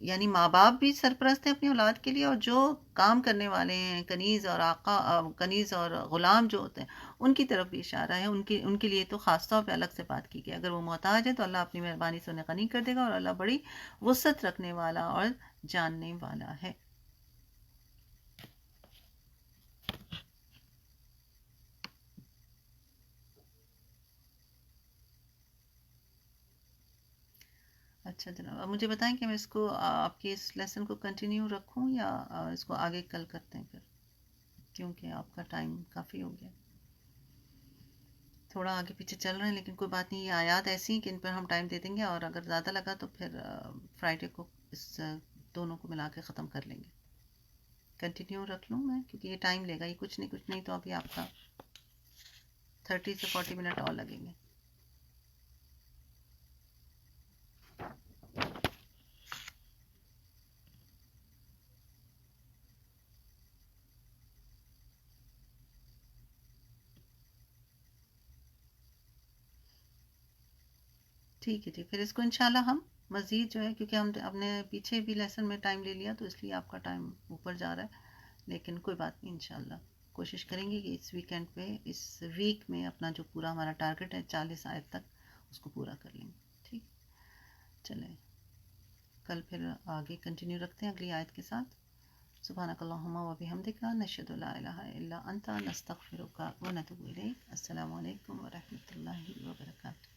یعنی ماں باپ بھی سرپرست ہیں اپنی اولاد کے لیے، اور جو کام کرنے والے ہیں، کنیز اور آقا، کنیز اور غلام جو ہوتے ہیں ان کی طرف بھی اشارہ ہے. ان کے لیے تو خاص طور پہ الگ سے بات کی گئی. اگر وہ محتاج ہے تو اللہ اپنی مہربانی سے انہیں غنی کر دے گا، اور اللہ بڑی وسعت رکھنے والا اور جاننے والا ہے. اچھا جناب، اب مجھے بتائیں کہ میں اس کو آپ کے اس لیسن کو کنٹینیو رکھوں یا اس کو آگے کل کرتے ہیں پھر، کیونکہ آپ کا ٹائم کافی ہو گیا، تھوڑا آگے پیچھے چل رہے ہیں، لیکن کوئی بات نہیں، یہ آیات ایسی ہیں کہ ان پر ہم ٹائم دے دیں گے، اور اگر زیادہ لگا تو پھر فرائیڈے کو اس دونوں کو ملا کے ختم کر لیں گے. کنٹینیو رکھ لوں میں، کیونکہ یہ ٹائم لے گا، یہ کچھ نہیں تو ابھی آپ کا 30 سے 40 منٹ اور لگیں گے. ٹھیک ہے جی، پھر اس کو انشاءاللہ ہم مزید جو ہے، کیونکہ ہم نے پیچھے بھی لیسن میں ٹائم لے لیا تو اس لیے آپ کا ٹائم اوپر جا رہا ہے، لیکن کوئی بات نہیں، انشاءاللہ کوشش کریں گے کہ اس ویکینڈ پہ، اس ویک میں اپنا جو پورا ہمارا ٹارگٹ ہے 40 آیت تک، اس کو پورا کر لیں گے. ٹھیک، چلیں کل پھر آگے کنٹینیو رکھتے ہیں اگلی آیت کے ساتھ. سبحانک اللہم و بحمدک، نشہد لا الہ الا انت، نستغفرک و نتوب الیک. السلام علیکم و رحمۃ اللہ وبرکاتہ.